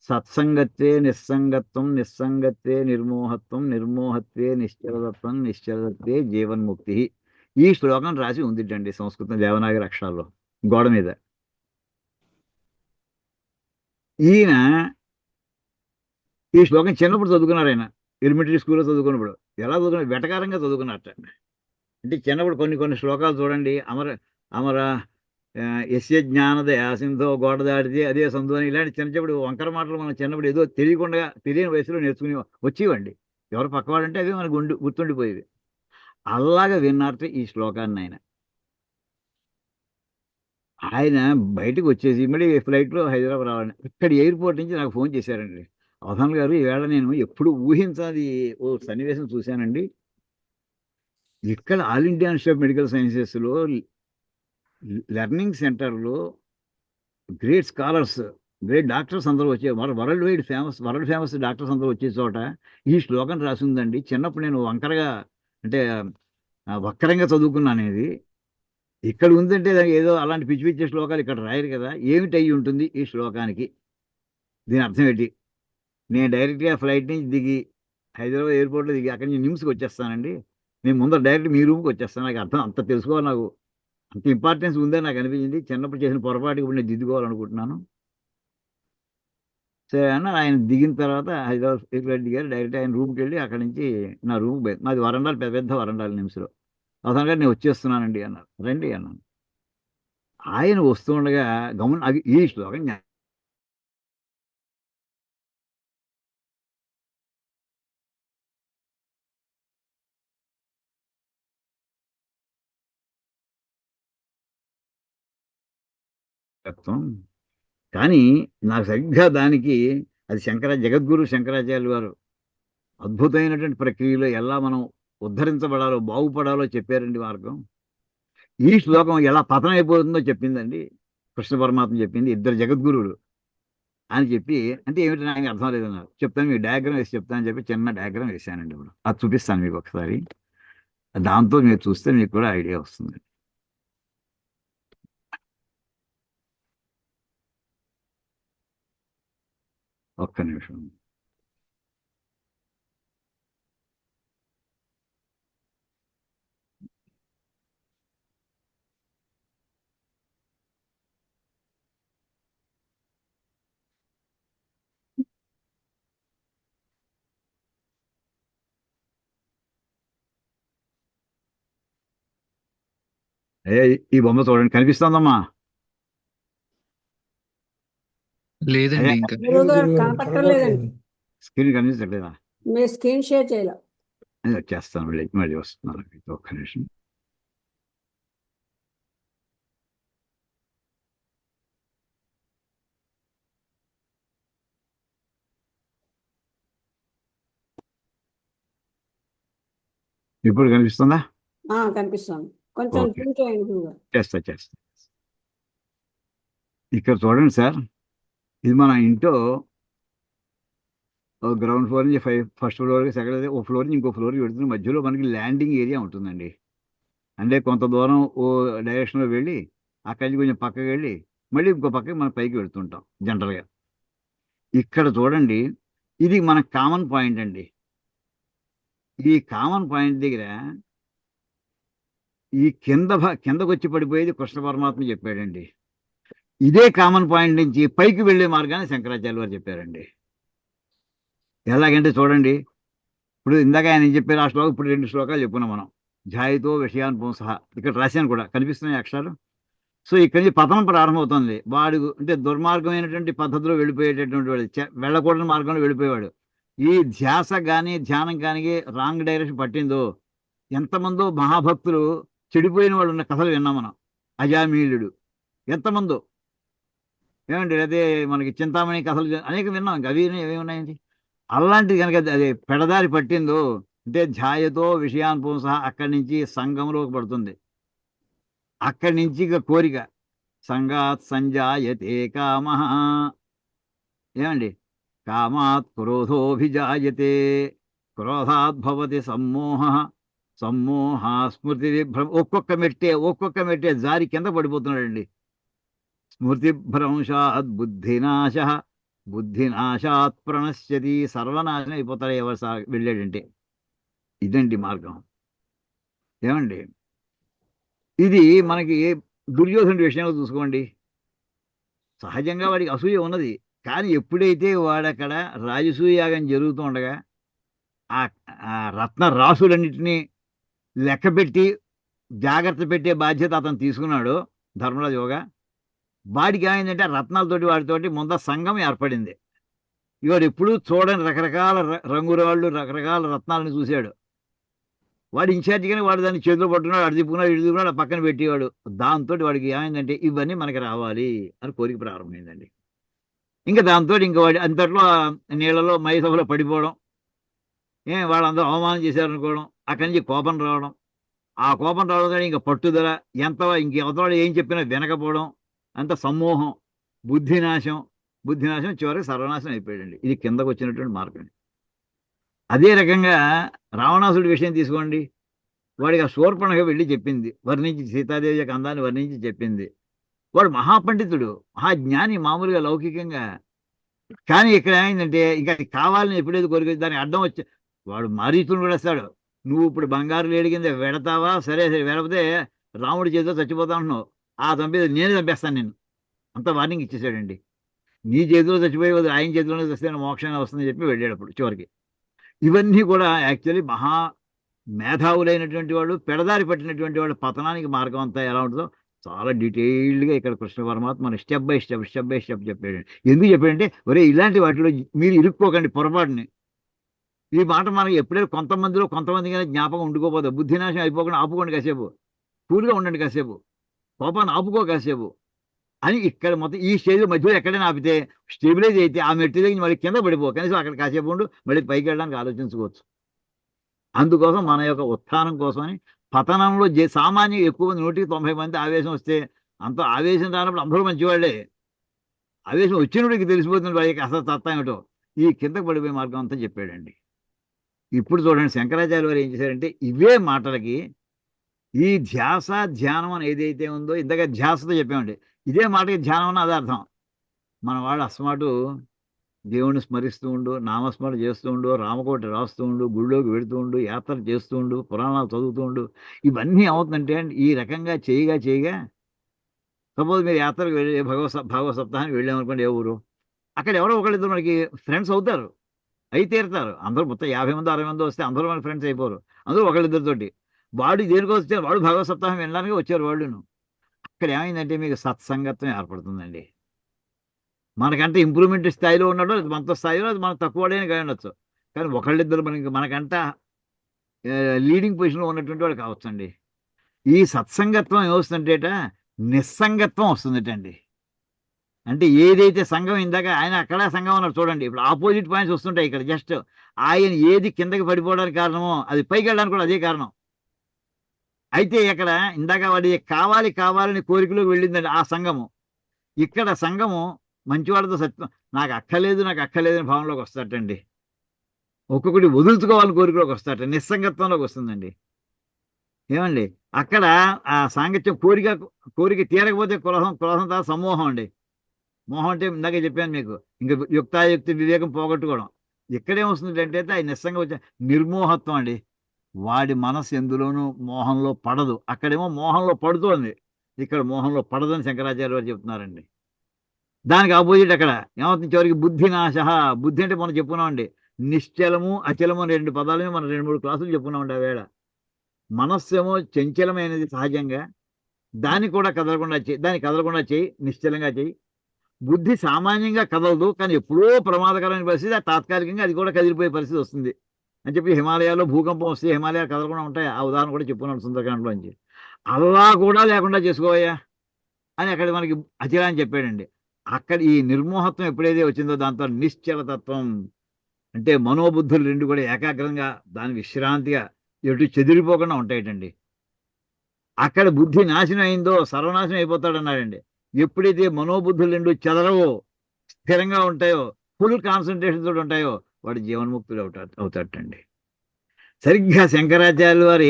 సత్సంగత్వే నిస్సంగత్వం, నిస్సంగత్వే నిర్మోహత్వం, నిర్మోహత్వే నిశ్చలతత్వం, నిశ్చలత్వే జీవన్ముక్తి, ఈ శ్లోకం రాసి ఉందిటండి సంస్కృతం దేవనాగరి అక్షరాల్లో గోడ మీద. ఈయన ఈ శ్లోకం చిన్నప్పుడు చదువుకున్నారు. ఆయన ఎలిమెంటరీ స్కూల్లో చదువుకున్నప్పుడు ఎలా చదువుకున్నారు, వెటకారంగా చదువుకున్నట్ట. అంటే చిన్నప్పుడు కొన్ని శ్లోకాలు చూడండి, అమర అమర యస్య జ్ఞానదయా సింధో గోడ దాటితే అదే సంధు అని, ఇలాంటి చిన్నప్పుడు వంకర మాటలు మనం చిన్నప్పుడు ఏదో తెలియని వయసులో నేర్చుకుని వచ్చేవండి. ఎవరు పక్కవాడంటే అవి మనకు గుర్తుండిపోయేవి. అలాగా విన్నారట ఈ శ్లోకాన్ని. ఆయన బయటకు వచ్చేసి మళ్ళీ ఫ్లైట్లో హైదరాబాద్ రావాలని ఇక్కడ ఎయిర్పోర్ట్ నుంచి నాకు ఫోన్ చేశారండి. అవధాన్ గారు, ఈవేళ నేను ఎప్పుడు ఊహించాలి ఓ సన్నివేశం చూశానండి. ఇక్కడ all India institute of medical సైన్సెస్లో లెర్నింగ్ సెంటర్లో గ్రేట్ స్కాలర్స్, గ్రేట్ డాక్టర్స్ అందరూ వచ్చే వరల్డ్ ఫేమస్ డాక్టర్స్ అందరూ వచ్చే చోట ఈ శ్లోకం రాసి ఉందండి. చిన్నప్పుడు నేను వక్రంగా చదువుకున్నాను. ఇది ఇక్కడ ఉందంటే ఏదో అలాంటి పిచ్చి పిచ్చి శ్లోకాలు ఇక్కడ రాయరు కదా, ఏమిటి అయ్యి ఉంటుంది ఈ శ్లోకానికి, దీని అర్థం ఏంటి? నేను డైరెక్ట్గా ఫ్లైట్ నుంచి దిగి హైదరాబాద్ ఎయిర్పోర్ట్లో దిగి అక్కడి నుంచి నిమ్స్కి వచ్చేస్తానండి. నేను ముందర డైరెక్ట్ మీ రూమ్కి వచ్చేస్తాను. నాకు అర్థం అంత తెలుసుకోవాలి, నాకు అంత ఇంపార్టెన్స్ ఉందని నాకు అనిపించింది. చిన్నప్పుడు చేసిన పొరపాటుకి ఇప్పుడు నేను దిద్దుకోవాలనుకుంటున్నాను. సరే అన్న. ఆయన దిగిన తర్వాత హైదరాబాద్ ఎయిర్పోర్ట్ దిగారు. డైరెక్ట్ ఆయన రూమ్కి వెళ్ళి అక్కడి నుంచి నా రూమ్కి, మాది వరండాలు, పెద్ద వరండాలు నిమ్స్లో. అవసరంగా నేను వచ్చేస్తున్నానండి అన్నారు. రండి అన్నాను. ఆయన వస్తుండగా అది ఈ శ్లోకం కానీ నాకు సరిగ్గా దానికి అది జగద్గురు శంకరాచార్యులు వారు అద్భుతమైనటువంటి ప్రక్రియలో ఎలా మనం ఉద్ధరించబడాలో, బాగుపడాలో చెప్పారండి మార్గం. ఈ శ్లోకం ఎలా పతనం అయిపోతుందో చెప్పిందండి కృష్ణ పరమాత్మ చెప్పింది. ఇద్దరు జగద్గురువులు అని చెప్పి, అంటే ఏమిటి నాకు అర్థం లేదన్నారు. చెప్తాను, మీకు డయాగ్రామ్ వేసి చెప్తానని చెప్పి చిన్న డయాగ్రామ్ వేసానండి. ఇప్పుడు అది చూపిస్తాను మీకు ఒకసారి. దాంతో మీరు చూస్తే మీకు కూడా ఐడియా వస్తుంది. ఒక్క నిమిషం. ఈ బొమ్మ చూడండి, కనిపిస్తుందమ్మా? లేదండి ఇంకా. గురువుగారు కనపట్టలేదండి. స్క్రీన్ కనిపించట్లేదా? మీరు స్క్రీన్ షేర్ చేయాలి. అది వచ్చేస్తాను, మళ్ళీ వస్తున్నాను. ఒక్క నిమిషం. ఇప్పుడు కనిపిస్తుందా? కనిపిస్తుంది. కొంచెం ఓకే. జూమ్ చేయండి గురువుగారు. చేస్తా. ఇక్కడ చూడండి సార్, ఇది మన ఇంట్లో గ్రౌండ్ ఫ్లోర్ నుంచి ఫస్ట్ ఫ్లోర్కి, సెకండ్ ఓ ఫ్లోర్ నుంచి ఇంకో ఫ్లోర్కి పెడుతుంది. మధ్యలో మనకి ల్యాండింగ్ ఏరియా ఉంటుందండి. అంటే కొంత దూరం ఓ డైరెక్షన్లో వెళ్ళి అక్కడి నుంచి కొంచెం పక్కకి వెళ్ళి మళ్ళీ ఇంకో పక్కకి మనం పైకి వెళ్తుంటాం జనరల్గా. ఇక్కడ చూడండి, ఇది మన కామన్ పాయింట్ అండి. ఈ కామన్ పాయింట్ దగ్గర ఈ కిందకు వచ్చి పడిపోయేది కృష్ణ పరమాత్మ చెప్పాడండి. ఇదే కామన్ పాయింట్ నుంచి పైకి వెళ్ళే మార్గాన్ని శంకరాచార్య వారు చెప్పారండి. ఎలాగంటే చూడండి, ఇప్పుడు ఇందాక ఆయన ఏం చెప్పారు ఆ శ్లోకం, ఇప్పుడు 2 శ్లోకాలు చెప్పుకున్నాం మనం. ఝాయితో విషయానుభవం సహా ఇక్కడ రాశాను కూడా, కనిపిస్తున్నాయి అక్షరాలు. సో ఇక్కడి నుంచి పతనం ప్రారంభమవుతుంది. వాడు అంటే దుర్మార్గమైనటువంటి పద్ధతిలో వెళ్ళిపోయేటటువంటి వాడు, వెళ్ళకూడని మార్గంలో వెళ్ళిపోయేవాడు. ఈ ధ్యాస కానీ ధ్యానం కానీ రాంగ్ డైరెక్షన్ పట్టిందో, ఎంతమందో మహాభక్తులు చెడిపోయిన వాళ్ళు ఉన్న కథలు విన్నాం మనం. అజామీలుడు ఎంతమందో, ఏమండి, అదే మనకి చింతామణి కథలు అనేక విన్నాం. ఇంకా అవి ఏమి ఉన్నాయండి? అలాంటిది కనుక అది పెడదారి పట్టిందో అంటే ధ్యాయతో విషయానుభవం సహా అక్కడి నుంచి సంఘంలోకి పడుతుంది. అక్కడి నుంచి ఇక కోరిక, సంగాత్ సంజాయతే కామ, ఏమండి, కామాత్ క్రోధోభిజాయతే, క్రోధాత్ భవతి సమ్మోహ, సమ్మోహ స్మృతి విభ్రం. ఒక్కొక్క మెట్టే జారి కింద పడిపోతున్నాడండి. స్మృతిభ్రంశాత్ బుద్ధినాశ, బుద్ధినాశాత్ ప్రణశ్యతి. సర్వనాశనం అయిపోతాడు ఎవరు వెళ్ళాడంటే. ఇదండి మార్గం. ఏమండి, ఇది మనకి దుర్యోధనుడి విషయంలో చూసుకోండి. సహజంగా వాడికి అసూయ ఉన్నది. కానీ ఎప్పుడైతే వాడక్కడ రాజసూయాగం జరుగుతూ ఉండగా ఆ రత్న రాసులన్నింటినీ లెక్కపెట్టి జాగ్రత్త పెట్టే బాధ్యత అతను తీసుకున్నాడు ధర్మరాజు యోగా. వాడికి ఏమైందంటే రత్నాలతోటి వాటితోటి ముంద సంఘం ఏర్పడింది. ఇవాడు ఎప్పుడూ చూడని రకరకాల రంగురాళ్ళు, రకరకాల రత్నాలను చూశాడు. వాడు ఇన్ఛార్జిగానే వాడు దాన్ని చేతిలో పట్టుకున్నాడు, అటు తిప్పుకున్నాడు, ఇటు తిప్పుకున్నాడు, పక్కన పెట్టేవాడు. దాంతో వాడికి ఏమైందంటే ఇవన్నీ మనకి రావాలి అని కోరిక ప్రారంభమైందండి. ఇంకా దాంతో ఇంకా వాడి అంతట్లో నీళ్ళలో మైసభలో పడిపోవడం, వాళ్ళందరూ అవమానం చేశారనుకోవడం, అక్కడి నుంచి కోపం రావడం, ఆ కోపం రావడం ఇంకా పట్టుదల, ఇంకెవతవాడు ఏం చెప్పినా వినకపోవడం, అంత సమ్మోహం, బుద్ధినాశం చివరికి సర్వనాశనం అయిపోయాడండి. ఇది కిందకు వచ్చినటువంటి మార్గం. అదే రకంగా రావణాసుడి విషయం తీసుకోండి. వాడికి ఆ శూర్పణఖ వెళ్ళి చెప్పింది, వర్ణించి సీతాదేవి యొక్క అందాన్ని వర్ణించి చెప్పింది. వాడు మహాపండితుడు, మహాజ్ఞాని మామూలుగా లౌకికంగా. కానీ ఇక్కడ ఏమైందంటే ఇంకా కావాలని ఎప్పుడైతే కోరిక దానికి అడ్డం వచ్చి వాడు మారీచుని కూడా వస్తాడు. నువ్వు ఇప్పుడు బంగారు లేడి కింద వెడతావా? సరే వెడపితే రాముడి చేతితో చచ్చిపోతా అంటున్నావు, చంపేది నేనే చంపేస్తాను నిన్ను. అంత వార్నింగ్ ఇచ్చేసాడండి. నీ చేతిలో చచ్చిపోయే ఆయన చేతిలోనే వస్తే మోక్షాన్ని వస్తుందని చెప్పి వెళ్ళాడు అప్పుడు చివరికి. ఇవన్నీ కూడా యాక్చువల్లీ మహా మేధావులైనటువంటి వాళ్ళు, పెడదారి పట్టినటువంటి వాళ్ళు పతనానికి మార్గం అంతా ఎలా ఉంటుందో చాలా డీటెయిల్డ్గా ఇక్కడ కృష్ణ పరమాత్మ మన స్టెప్ బై స్టెప్ చెప్పాడు. ఎందుకు చెప్పాడంటే, ఒరే ఇలాంటి వాటిలో మీరు ఇరుక్కోకండి పొరపాటుని. ఈ మాట మనకి ఎప్పుడైనా కొంతమందిగానే జ్ఞాపకం ఉండుకోపోతుంది. బుద్ధినాశం అయిపోకుండా ఆపుకోండి కాసేపు, కూల్గా ఉండండి కాసేపు, కోపాన్ని ఆపుకో కాసేపు అని ఇక్కడ మొత్తం ఈ స్టేజ్ మధ్యలో ఎక్కడైనా ఆపితే స్టెబిలైజ్ అయితే ఆ మెట్టి దగ్గర మళ్ళీ కింద పడిపో, కనీసం అక్కడ కాసేపు ఉండు, మళ్ళీ పైకి వెళ్ళడానికి ఆలోచించుకోవచ్చు. అందుకోసం మన యొక్క ఉత్థానం కోసమని పతనంలో సామాన్యంగా ఎక్కువ మంది 190 మంది ఆవేశం వస్తే, అంత ఆవేశం రానప్పుడు అందరూ మంచివాళ్లే. ఆవేశం వచ్చినప్పటికి తెలిసిపోతుంది వాళ్ళకి అసలు తత్వం ఏమిటో. ఈ కిందకు పడిపోయే మార్గం అంతా చెప్పాడండి. ఇప్పుడు చూడండి శంకరాచార్య వారు ఏం చేశారంటే ఇవే మాటలకి ఈ ధ్యాస ధ్యానం అని ఏదైతే ఉందో ఇంతగా ధ్యాసతో చెప్పామండి, ఇదే మాటకి ధ్యానం అని అదే అర్థం. మన వాడు అస్మాటు దేవుణ్ణి స్మరిస్తూ ఉండు, నామస్మరణ చేస్తూ ఉండు, రామకోటి రాస్తూ ఉండు, గుళ్ళోకి వెళుతూ ఉండు, యాత్రలు చేస్తూ ఉండు, పురాణాలు చదువుతూ ఉండు, ఇవన్నీ అవుతుందంటే ఈ రకంగా చేయగా సపోజ్ మీరు యాత్రకు వెళ్ళి భాగవత సప్తాహానికి వెళ్ళామనుకోండి, ఏ ఊరు, అక్కడ ఎవరో ఒకళ్ళిద్దరు మనకి ఫ్రెండ్స్ అవుతారు, అయి తీరుతారు. అందరూ మొత్తం 50 మంది 60 మంది వస్తే అందరూ మన ఫ్రెండ్స్ అయిపోరు, అందరూ ఒకళ్ళిద్దరితోటి. వాడు దేనికి వస్తే వాడు భాగవత సప్తాహం వెళ్ళడానికి వచ్చారు వాళ్ళును. అక్కడ ఏమైందంటే మీకు సత్సంగత్వం ఏర్పడుతుందండి. మనకంటే ఇంప్రూవ్మెంట్ స్థాయిలో ఉన్నాడో మనతో స్థాయిలో అది మనకు తక్కువడైనా కాయ ఉండొచ్చు, కానీ ఒకళ్ళిద్దరు మనకంట లీడింగ్ పొజిషన్లో ఉన్నటువంటి వాడు కావచ్చండి. ఈ సత్సంగత్వం ఏమొస్తుందంటేట నిస్సంగత్వం వస్తుందటండి. అంటే ఏదైతే సంఘం ఇందాక ఆయన అక్కడ సంఘం అన్నారు చూడండి, ఇప్పుడు ఆపోజిట్ పాయింట్స్ వస్తుంటాయి ఇక్కడ. జస్ట్ ఆయన ఏది కిందకి పడిపోవడానికి కారణమో అది పైకి వెళ్ళడానికి కూడా అదే కారణం. అయితే ఇక్కడ ఇందాక వాడి కావాలని కోరికలోకి వెళ్ళిందండి ఆ సంఘము. ఇక్కడ సంఘము మంచివాడితో సత్యం నాకు అక్కర్లేదని భావనలోకి వస్తాటండి. ఒక్కొక్కటి వదులుచుకోవాలని కోరికలోకి వస్తాట, నిస్సంగత్వంలోకి వస్తుందండి. ఏమండి అక్కడ ఆ సాంగత్యం కోరిక తీరకపోతే క్రోధం తర్వాత సమూహం అండి. మోహం అంటే ఇందాక చెప్పాను మీకు, ఇంకా యుక్తాయుక్తి వివేకం పోగొట్టుకోవడం. ఇక్కడేమొస్తుందంటే ఆ నిస్సంగం వచ్చే నిర్మోహత్వం అండి. వాడి మనసు ఎందులోనూ మోహంలో పడదు, అక్కడేమో మోహంలో పడుతోంది, ఇక్కడ మోహంలో పడదని శంకరాచార్య వారు చెప్తున్నారండి. దానికి ఆపోజిట్ అక్కడ ఏమవుతుంది చివరికి బుద్ధి నాశ. బుద్ధి అంటే మనం చెప్పుకున్నామండి, నిశ్చలము అచలము అని 2 పదాలమే మనం 2-3 క్లాసులు చెప్పుకున్నామండి. ఆ వేళ మనస్సు ఏమో చంచలమైనది సహజంగా, దాన్ని కదలకుండా చేయి, నిశ్చలంగా చేయి. బుద్ధి సామాన్యంగా కదలదు, కానీ ఎప్పుడో ప్రమాదకరమైన పరిస్థితి తాత్కాలికంగా అది కూడా కదిలిపోయే పరిస్థితి వస్తుంది అని చెప్పి హిమాలయాల్లో భూకంపం వస్తే హిమాలయాలు కదలకుండా ఉంటాయి, ఆ ఉదాహరణ కూడా చెప్పుకున్నాను సుందరకాండలోంచి. అలా కూడా లేకుండా చేసుకోవయ్యా అని అక్కడ మనకి అచల అని చెప్పాడండి. అక్కడ ఈ నిర్మోహత్వం ఎప్పుడైతే వచ్చిందో దాంతో నిశ్చలతత్వం అంటే మనోబుద్ధులు 2 కూడా ఏకాగ్రంగా దాని విశ్రాంతిగా ఎటు చెదిరిపోకుండా ఉంటాయటండి. అక్కడ బుద్ధి నాశనం అయిందో సర్వనాశనం అయిపోతాడన్నాడండి. ఎప్పుడైతే మనోబుద్ధులు 2 చెదరవో స్థిరంగా ఉంటాయో ఫుల్ కాన్సన్ట్రేషన్ తోటి ఉంటాయో వాడు జీవన్ముక్తుడు అవుతాడటండి. సరిగ్గా శంకరాచార్యులు వారు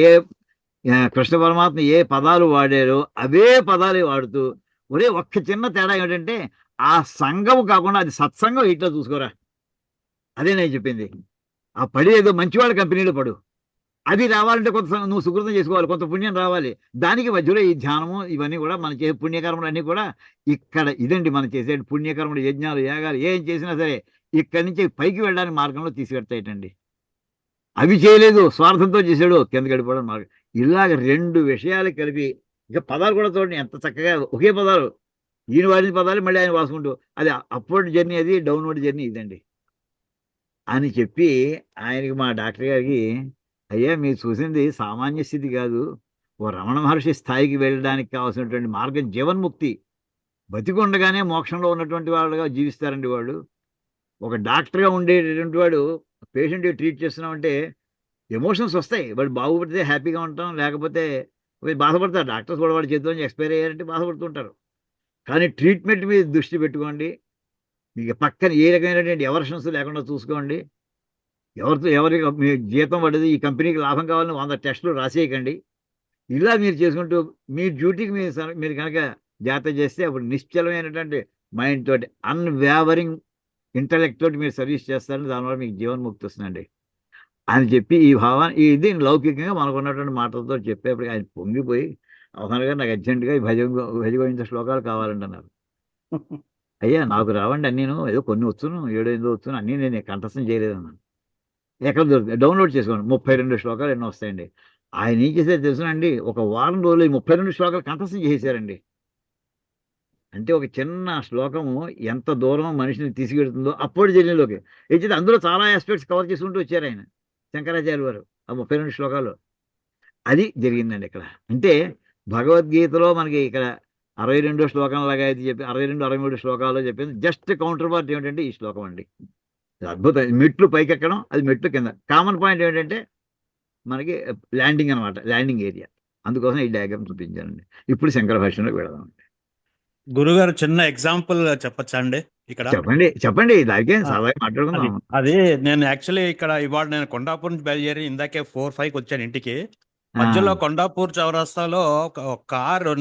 కృష్ణ పరమాత్మ ఏ పదాలు వాడారో అవే పదాలు వాడుతూ ఒక్క చిన్న తేడా ఏమిటంటే ఆ సంఘము కాకుండా అది సత్సంగం ఇట్లా చూసుకోరా, అదే నేను చెప్పింది. ఆ పడి ఏదో మంచివాళ్ళ కంపెనీలో పడు, అది రావాలంటే కొంత నువ్వు సుకృతం చేసుకోవాలి, కొంత పుణ్యం రావాలి. దానికి మధ్యలో ఈ ధ్యానము ఇవన్నీ కూడా మనం చేసే పుణ్యకర్మలు అన్నీ కూడా ఇక్కడ ఇదండి మనం చేసే పుణ్యకర్మలు, యజ్ఞాలు, యాగాలు ఏం చేసినా సరే ఇక్కడి నుంచి పైకి వెళ్ళడానికి మార్గంలో తీసుకెడతాయటండి. అవి చేయలేదు, స్వార్థంతో చేసాడు, కిందకి వెళ్ళిపోవడం మార్గం. ఇలాగ 2 విషయాలు కలిపి ఇక పదాలు కూడా చూడండి ఎంత చక్కగా ఒకే పదాలు, ఈయన వాడిన పదాలు మళ్ళీ ఆయన వాసుకుంటూ అది అప్వర్డ్ జర్నీ, అది డౌన్వర్డ్ జర్నీ ఇదండి అని చెప్పి ఆయనకి మా డాక్టర్ గారికి, అయ్యా మీరు చూసింది సామాన్య స్థితి కాదు, ఓ రమణ మహర్షి స్థాయికి వెళ్ళడానికి కావాల్సినటువంటి మార్గం జీవన్ముక్తి. బతికుండగానే మోక్షంలో ఉన్నటువంటి వాళ్ళుగా జీవిస్తారండి వాళ్ళు. ఒక డాక్టర్గా ఉండేటటువంటి వాడు పేషెంట్కి ట్రీట్ చేస్తున్నామంటే ఎమోషన్స్ వస్తాయి, వాడు బాగుపడితే హ్యాపీగా ఉంటాం, లేకపోతే బాధపడతారు. డాక్టర్స్ కూడా వాడి చేతిలో ఎక్స్పైర్ అయ్యారంటే బాధపడుతుంటారు. కానీ ట్రీట్మెంట్ మీద దృష్టి పెట్టుకోండి, మీకు పక్కన ఏ రకమైనటువంటి ఎవర్షన్స్ లేకుండా చూసుకోండి. ఎవరికి మీ జీతం పడదు, ఈ కంపెనీకి లాభం కావాలని 100 టెస్టులు రాసేయకండి. ఇలా మీరు చేసుకుంటూ మీ డ్యూటీకి మీరు కనుక జాగ్రత్త చేస్తే అప్పుడు నిశ్చలమైనటువంటి మైండ్ తోటి అన్వేవరింగ్ ఇంటలెక్ట్ తోటి మీరు సర్వీస్ చేస్తారని దానివల్ల మీకు జీవన్ముక్తి వస్తుందండి అని చెప్పి ఈ భావాన్ని ఇది లౌకికంగా మనకు ఉన్నటువంటి మాటలతో చెప్పేప్పటికి ఆయన పొంగిపోయి, అవసరంగా నాకు అర్జెంటుగా ఈ భజగోవింద శ్లోకాలు కావాలండి అన్నారు. అయ్యా నాకు రావండి నేను ఏదో కొన్ని వచ్చును, 7-8 వచ్చును, అన్నీ నేను కంఠస్థం చేయలేదన్నాను. ఎక్కడ దొరుకుతుంది, డౌన్లోడ్ చేసుకోండి, 32 శ్లోకాలు ఎన్నో వస్తాయండి. ఆయన ఏం చేశారు తెలుసునండి, ఒక వారం రోజులు ఈ 32 శ్లోకాలు కంఠస్థం చేసేశారండి. అంటే ఒక చిన్న శ్లోకము ఎంత దూరం మనిషిని తీసుకెడుతుందో అప్పుడు జర్నీలోకి అయితే అందులో చాలా ఆస్పెక్ట్స్ కవర్ చేసుకుంటూ వచ్చారు ఆయన శంకరాచార్య వారు ఆ 32 శ్లోకాలు. అది జరిగిందండి ఇక్కడ. అంటే భగవద్గీతలో మనకి ఇక్కడ 62 శ్లోకం లాగా అయితే చెప్పి 62-63 శ్లోకాలు చెప్పింది. జస్ట్ కౌంటర్ పార్ట్ ఏమిటంటే ఈ శ్లోకం అండి. అద్భుతం. మెట్లు పైకెక్కడం, అది మెట్లు కింద. కామన్ పాయింట్ ఏమిటంటే మనకి ల్యాండింగ్ అనమాట, ల్యాండింగ్ ఏరియా. అందుకోసం ఈ డయాగ్రామ్ చూపించానండి. ఇప్పుడు శంకర భాష్యంలోకి వెళదామండి. గురుగారు చిన్న ఎగ్జాంపుల్ చెప్పచ్చా అండి? ఇక్కడ చెప్పండి చెప్పండి, దానికేం ఆ, సరదాగా అది మాట్లాడుకుందాం. అది నేను యాక్చువల్లీ ఇక్కడ ఇవాళ నేను కొండాపూర్ నుంచి బయలుదేరి ఇందాకే 4-5కి వచ్చాను ఇంటికి. ఆ, మధ్యలో కొండాపూర్ చౌరస్తాలో ఒక కారు,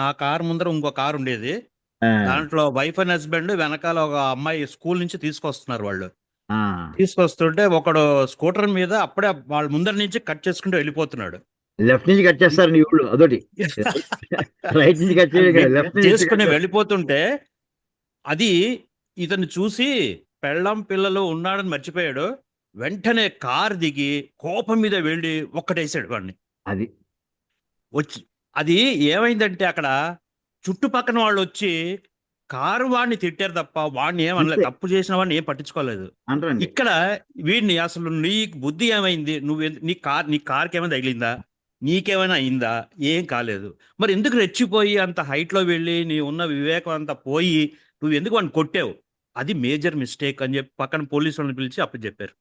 నా కారు ముందర ఇంకో కారు ఉండేది. ఆ, దాంట్లో వైఫ్ అండ్ హస్బెండ్, వెనకాల ఒక అమ్మాయి స్కూల్ నుంచి తీసుకొస్తున్నారు వాళ్ళు. ఆ. తీసుకొస్తుంటే ఒకడు స్కూటర్ మీద అప్పుడే వాళ్ళ ముందర నుంచి కట్ చేసుకుంటూ వెళ్ళిపోతున్నాడు. లెఫ్ట్ నుంచి కట్ చేస్తారు ఈ ఊళ్ళో అదొకటి. రైట్ నుంచి కట్ చేయడం కాదు, లెఫ్ట్ నుంచి చేసుకుని కట్ చేస్తారు. వెళ్ళిపోతుంటే అది ఇతను చూసి పెళ్ళం పిల్లలు ఉన్నాడని మర్చిపోయాడు. వెంటనే కారు దిగి కోపం మీద వెళ్ళి ఒక్కటేసాడు వాడిని. అది వచ్చి అది ఏమైందంటే అక్కడ చుట్టుపక్కన వాళ్ళు వచ్చి కారు వాడిని తిట్టారు తప్ప వాడిని ఏమనలేదు. అంతే. తప్పు చేసిన వాడిని ఏం పట్టించుకోలేదు. అంటారండి. ఇక్కడ వీడిని అసలు నీకు బుద్ధి ఏమైంది, నీ కార్కి ఏమైనా తగిలిందా, నీకేమైనా అయిందా, ఏం కాలేదు, మరి ఎందుకు రెచ్చిపోయి అంత హైట్ లో వెళ్ళి నీ ఉన్న వివేకం అంతా పోయి నువ్వు ఎందుకు వాడిని కొట్టావు, అది మేజర్ మిస్టేక్ అని చెప్పి పక్కన పోలీసు వాళ్ళని పిలిచి అప్పుడు చెప్పారు.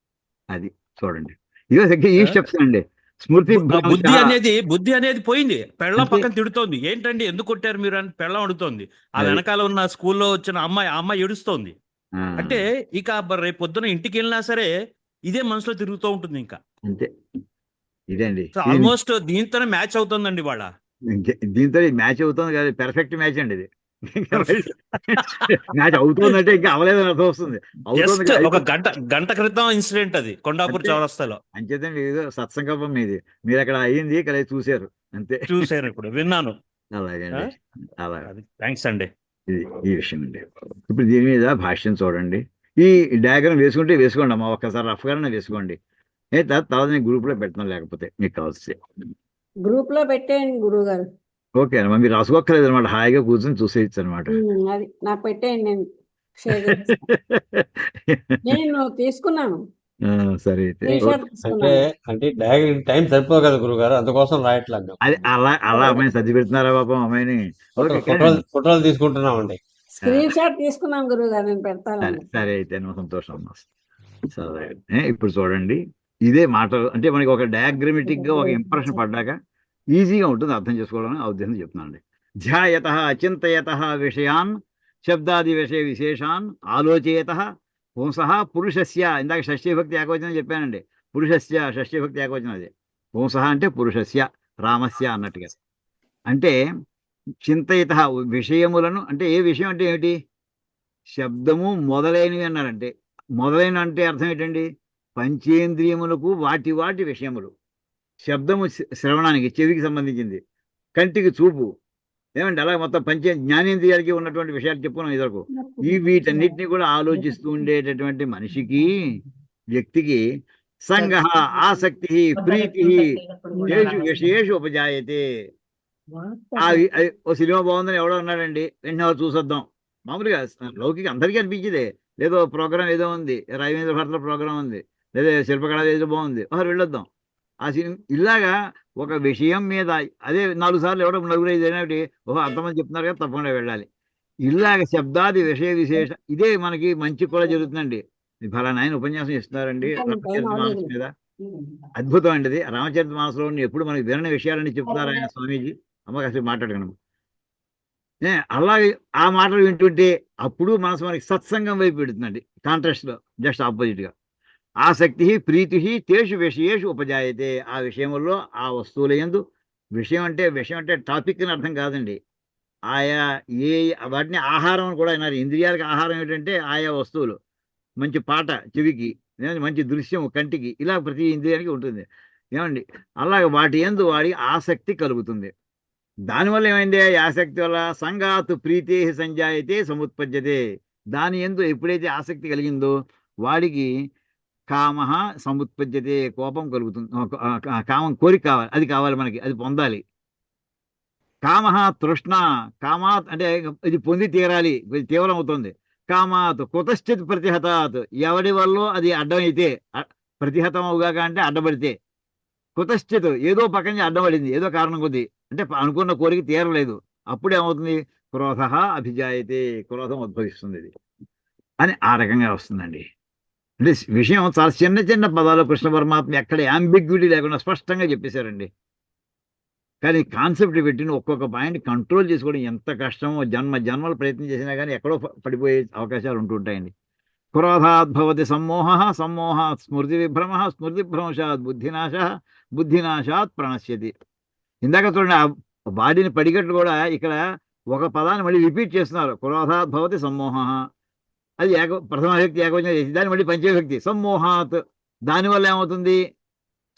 అది చూడండి, ఇదో ఈ స్టెప్స్ అండి. స్మృతి బుద్ధి అనేది పోయింది. పెళ్ళం అంతే. పక్కన తిడుతోంది, ఏంటండి ఎందుకు కొట్టారు మీరు అని పెళ్ళం అడుగుతోంది. ఆ అది. వెనకాల ఉన్న స్కూల్లో వచ్చిన అమ్మాయి ఏడుస్తోంది. ఆ, అంటే ఇక రేపు పొద్దున ఇంటికి వెళ్ళినా సరే ఇదే మనసులో తిరుగుతూ ఉంటుంది. ఇంకా అంతే ఇదండి. సో ఆల్మోస్ట్ దీంతోనే మ్యాచ్ అవుతుందండి వాళ్ళ. దీంతో మ్యాచ్ అవుతుంది కదా, పెర్ఫెక్ట్ మ్యాచ్ అండి ఇది. మ్యాచ్ అవుతుందంటే ఇంకా అవలేదని అర్థం వస్తుంది. జస్ట్ అవుతుంది ఒక గంట క్రితం ఇన్సిడెంట్ అది కొండాపూర్ అంతే. చౌరస్తాలో. అంచేతండి, ఏదో సత్సంకల్పం మీది, మీరు అక్కడ అయ్యింది ఇక్కడ చూశారు అంతే. చూశాను, ఇప్పుడు విన్నాను. అలాగండి, అలా థ్యాంక్స్ అండి. ఇది ఈ విషయం అండి. ఇప్పుడు దీని మీద భాష్యం చూడండి. ఈ డయాగ్రామ్ వేసుకోండి అమ్మా, ఒక్కసారి రఫ్గానే వేసుకోండి. తర్వాత నేను గ్రూప్లో పెడతాను, లేకపోతే మీకు కావాల్సి గ్రూప్ లో పెట్టేయండి గురువు గారు. ఓకే అమ్మా, మీరు రాసుకోక్కర్లేదు అనమాట, హాయిగా కూర్చొని చూసేయచ్చు అనమాట. అది నాకు పెట్టేయండి, నేను షేర్ చేస్తాను. నేను తీసుకున్నాను, సరే అయితే స్క్రీన్ షాట్ అంటే తీసుకున్నాను. అంటే టైం సరిపోదు కదా గురుగారు, అందుకోసం రాయట్లేదు. అది అలా అమ్మాయిని సర్ది పెడుతున్నారా పాపం అమ్మాయిని? ఓకే, ఫోటోలు తీసుకుంటున్నామండి. స్క్రీన్ షాట్ తీసుకున్నాను గురువు గారు, నేను పెడతాను. సరే అయితే సంతోషం అమ్మా. సరే, ఇప్పుడు చూడండి, ఇదే మాటలు అంటే మనకి ఒక డయాగ్రమెటిక్ గా ఒక ఇంప్రెషన్ పడ్డాక ఈజీగా ఉంటుంది అర్థం చేసుకోవడం, ఆ ఉద్దేశం చెప్తున్నానండి. ధ్యాయత అచింతయత విషయాన్ శబ్దాది విషయ విశేషాన్ ఆలోచయత పుంసః పురుషస్య, ఇందాక షష్ఠీభక్తి ఏకవచనం చెప్పానండి. పురుషస్య షష్ఠీభక్తి ఏకవచనం అది. పుంసః అంటే పురుషస్య, రామస్య అన్నట్టుగా. అంటే చింతయత విషయములను, అంటే ఏ విషయం అంటే ఏమిటి? శబ్దము మొదలైనవి అన్నారంటే, మొదలైన అంటే అర్థం ఏంటండి? పంచేంద్రియములకు వాటి విషయములు. శబ్దము శ్రవణానికి, చెవికి సంబంధించింది. కంటికి చూపు, ఏమండి అలా మొత్తం జ్ఞానేంద్రియాలకి ఉన్నటువంటి విషయాలు చెప్పుకున్నాం ఇదివరకు. వీటన్నిటిని కూడా ఆలోచిస్తూ ఉండేటటువంటి మనిషికి, వ్యక్తికి సంగ ఆసక్తి ప్రీతి విషయేషు ఉపజాయతే. ఓ సినిమా బాగుందని ఎవడో అన్నాడండి, వెంటనే చూసొద్దాం. మామూలుగా లౌకిక అందరికీ అనిపించేదే, లేదో ప్రోగ్రామ్ ఏదో ఉంది, రవీంద్ర భారతిలో ప్రోగ్రామ్ ఉంది, లేదా శిల్పకళ ఏదో బాగుంది, వెళ్ళొద్దాం ఆ సినిమా. ఇలాగా ఒక విషయం మీద అదే 4 సార్లు ఎవడో 4-5 అయినవి అంతమంది చెప్తున్నారు కదా, తప్పకుండా వెళ్ళాలి. ఇలాగ శబ్దాది విషయ విశేష, ఇదే మనకి మంచి కూడా జరుగుతుందండి. ఫలానా ఆయన ఉపన్యాసం ఇస్తున్నారండి రామచరితమానస్ మీద, అద్భుతం అండి అది. రామచరితమానస్లో ఎప్పుడు మనకి వినని విషయాలని చెప్తున్నారు ఆయన స్వామీజీ. అమ్మ కాసేపు మాట్లాడగలను. అలాగే ఆ మాటలు వింటుంటే అప్పుడు మనసు మనకి సత్సంగం వైపు పెడుతుందండి. కాంట్రాస్ట్ లో జస్ట్ ఆపోజిట్ గా ఆసక్తి ప్రీతి తేషు విషయేషు ఉపజాయతే. ఆ విషయంలో ఆ వస్తువుల యందు, విషయం అంటే టాపిక్ అని అర్థం కాదండి. ఆయా వాటిని ఆహారం అని కూడా అన్నారు. ఇంద్రియాలకు ఆహారం ఏంటంటే ఆయా వస్తువులు. మంచి పాట చెవికి, మంచి దృశ్యం కంటికి, ఇలా ప్రతి ఇంద్రియానికి ఉంటుంది. ఏమండి అలాగే వాటి యందు వాడి ఆసక్తి కలుగుతుంది. దానివల్ల ఏమైంది? ఆసక్తి వల్ల సంగాత్ ప్రీతే సంజాయతే సముత్పద్యతే. దాని యందు ఎప్పుడైతే ఆసక్తి కలిగిందో వాడికి కామ సముత్పద్యతే, కోపం కలుగుతుంది. కామం కోరిక కావాలి, అది కావాలి మనకి, అది పొందాలి. కామ తృష్ణ, కామాత్ అంటే ఇది పొంది తీరాలి, ఇది తీవ్రం అవుతుంది. కామాత్ కుతశ్చిత్ ప్రతిహతాత్, ఎవడి వల్ల అది అడ్డమైతే, ప్రతిహతం అవుగాక అంటే అడ్డపడితే, కుతశ్చిత్ ఏదో పక్కన అడ్డపడింది, ఏదో కారణం కొద్ది, అంటే అనుకున్న కోరిక తీరలేదు, అప్పుడేమవుతుంది? క్రోధ అభిజాయతే, క్రోధం ఉద్భవిస్తుంది ఇది అని ఆ రకంగా వస్తుందండి. అంటే విషయం చాలా చిన్న చిన్న పదాలు కృష్ణ పరమాత్మ ఎక్కడ యాంబిగ్విటీ లేకుండా స్పష్టంగా చెప్పేశారండి. కానీ కాన్సెప్ట్ పెట్టిన ఒక్కొక్క పాయింట్ కంట్రోల్ చేసుకోవడం ఎంత కష్టమో, జన్మలు ప్రయత్నం చేసినా కానీ ఎక్కడో పడిపోయే అవకాశాలు ఉంటుంటాయండి. క్రోధాత్ భవతి సమ్మోహ, సమ్మోహాత్ స్మృతి విభ్రమ, స్మృతి భ్రంశాత్ బుద్ధినాశ, బుద్ధినాశాత్ ప్రణశ్యతి. ఇందాక చూడండి, ఆ వాడిని పడిగట్లు కూడా ఇక్కడ ఒక పదాన్ని మళ్ళీ రిపీట్ చేస్తున్నారు. క్రోధాత్ భవతి సమ్మోహ, అది ప్రథమ వ్యక్తి ఏకవచనం చేసి దాన్ని మళ్ళీ పంచమవిభక్తి సమ్మోహాత్, దానివల్ల ఏమవుతుంది,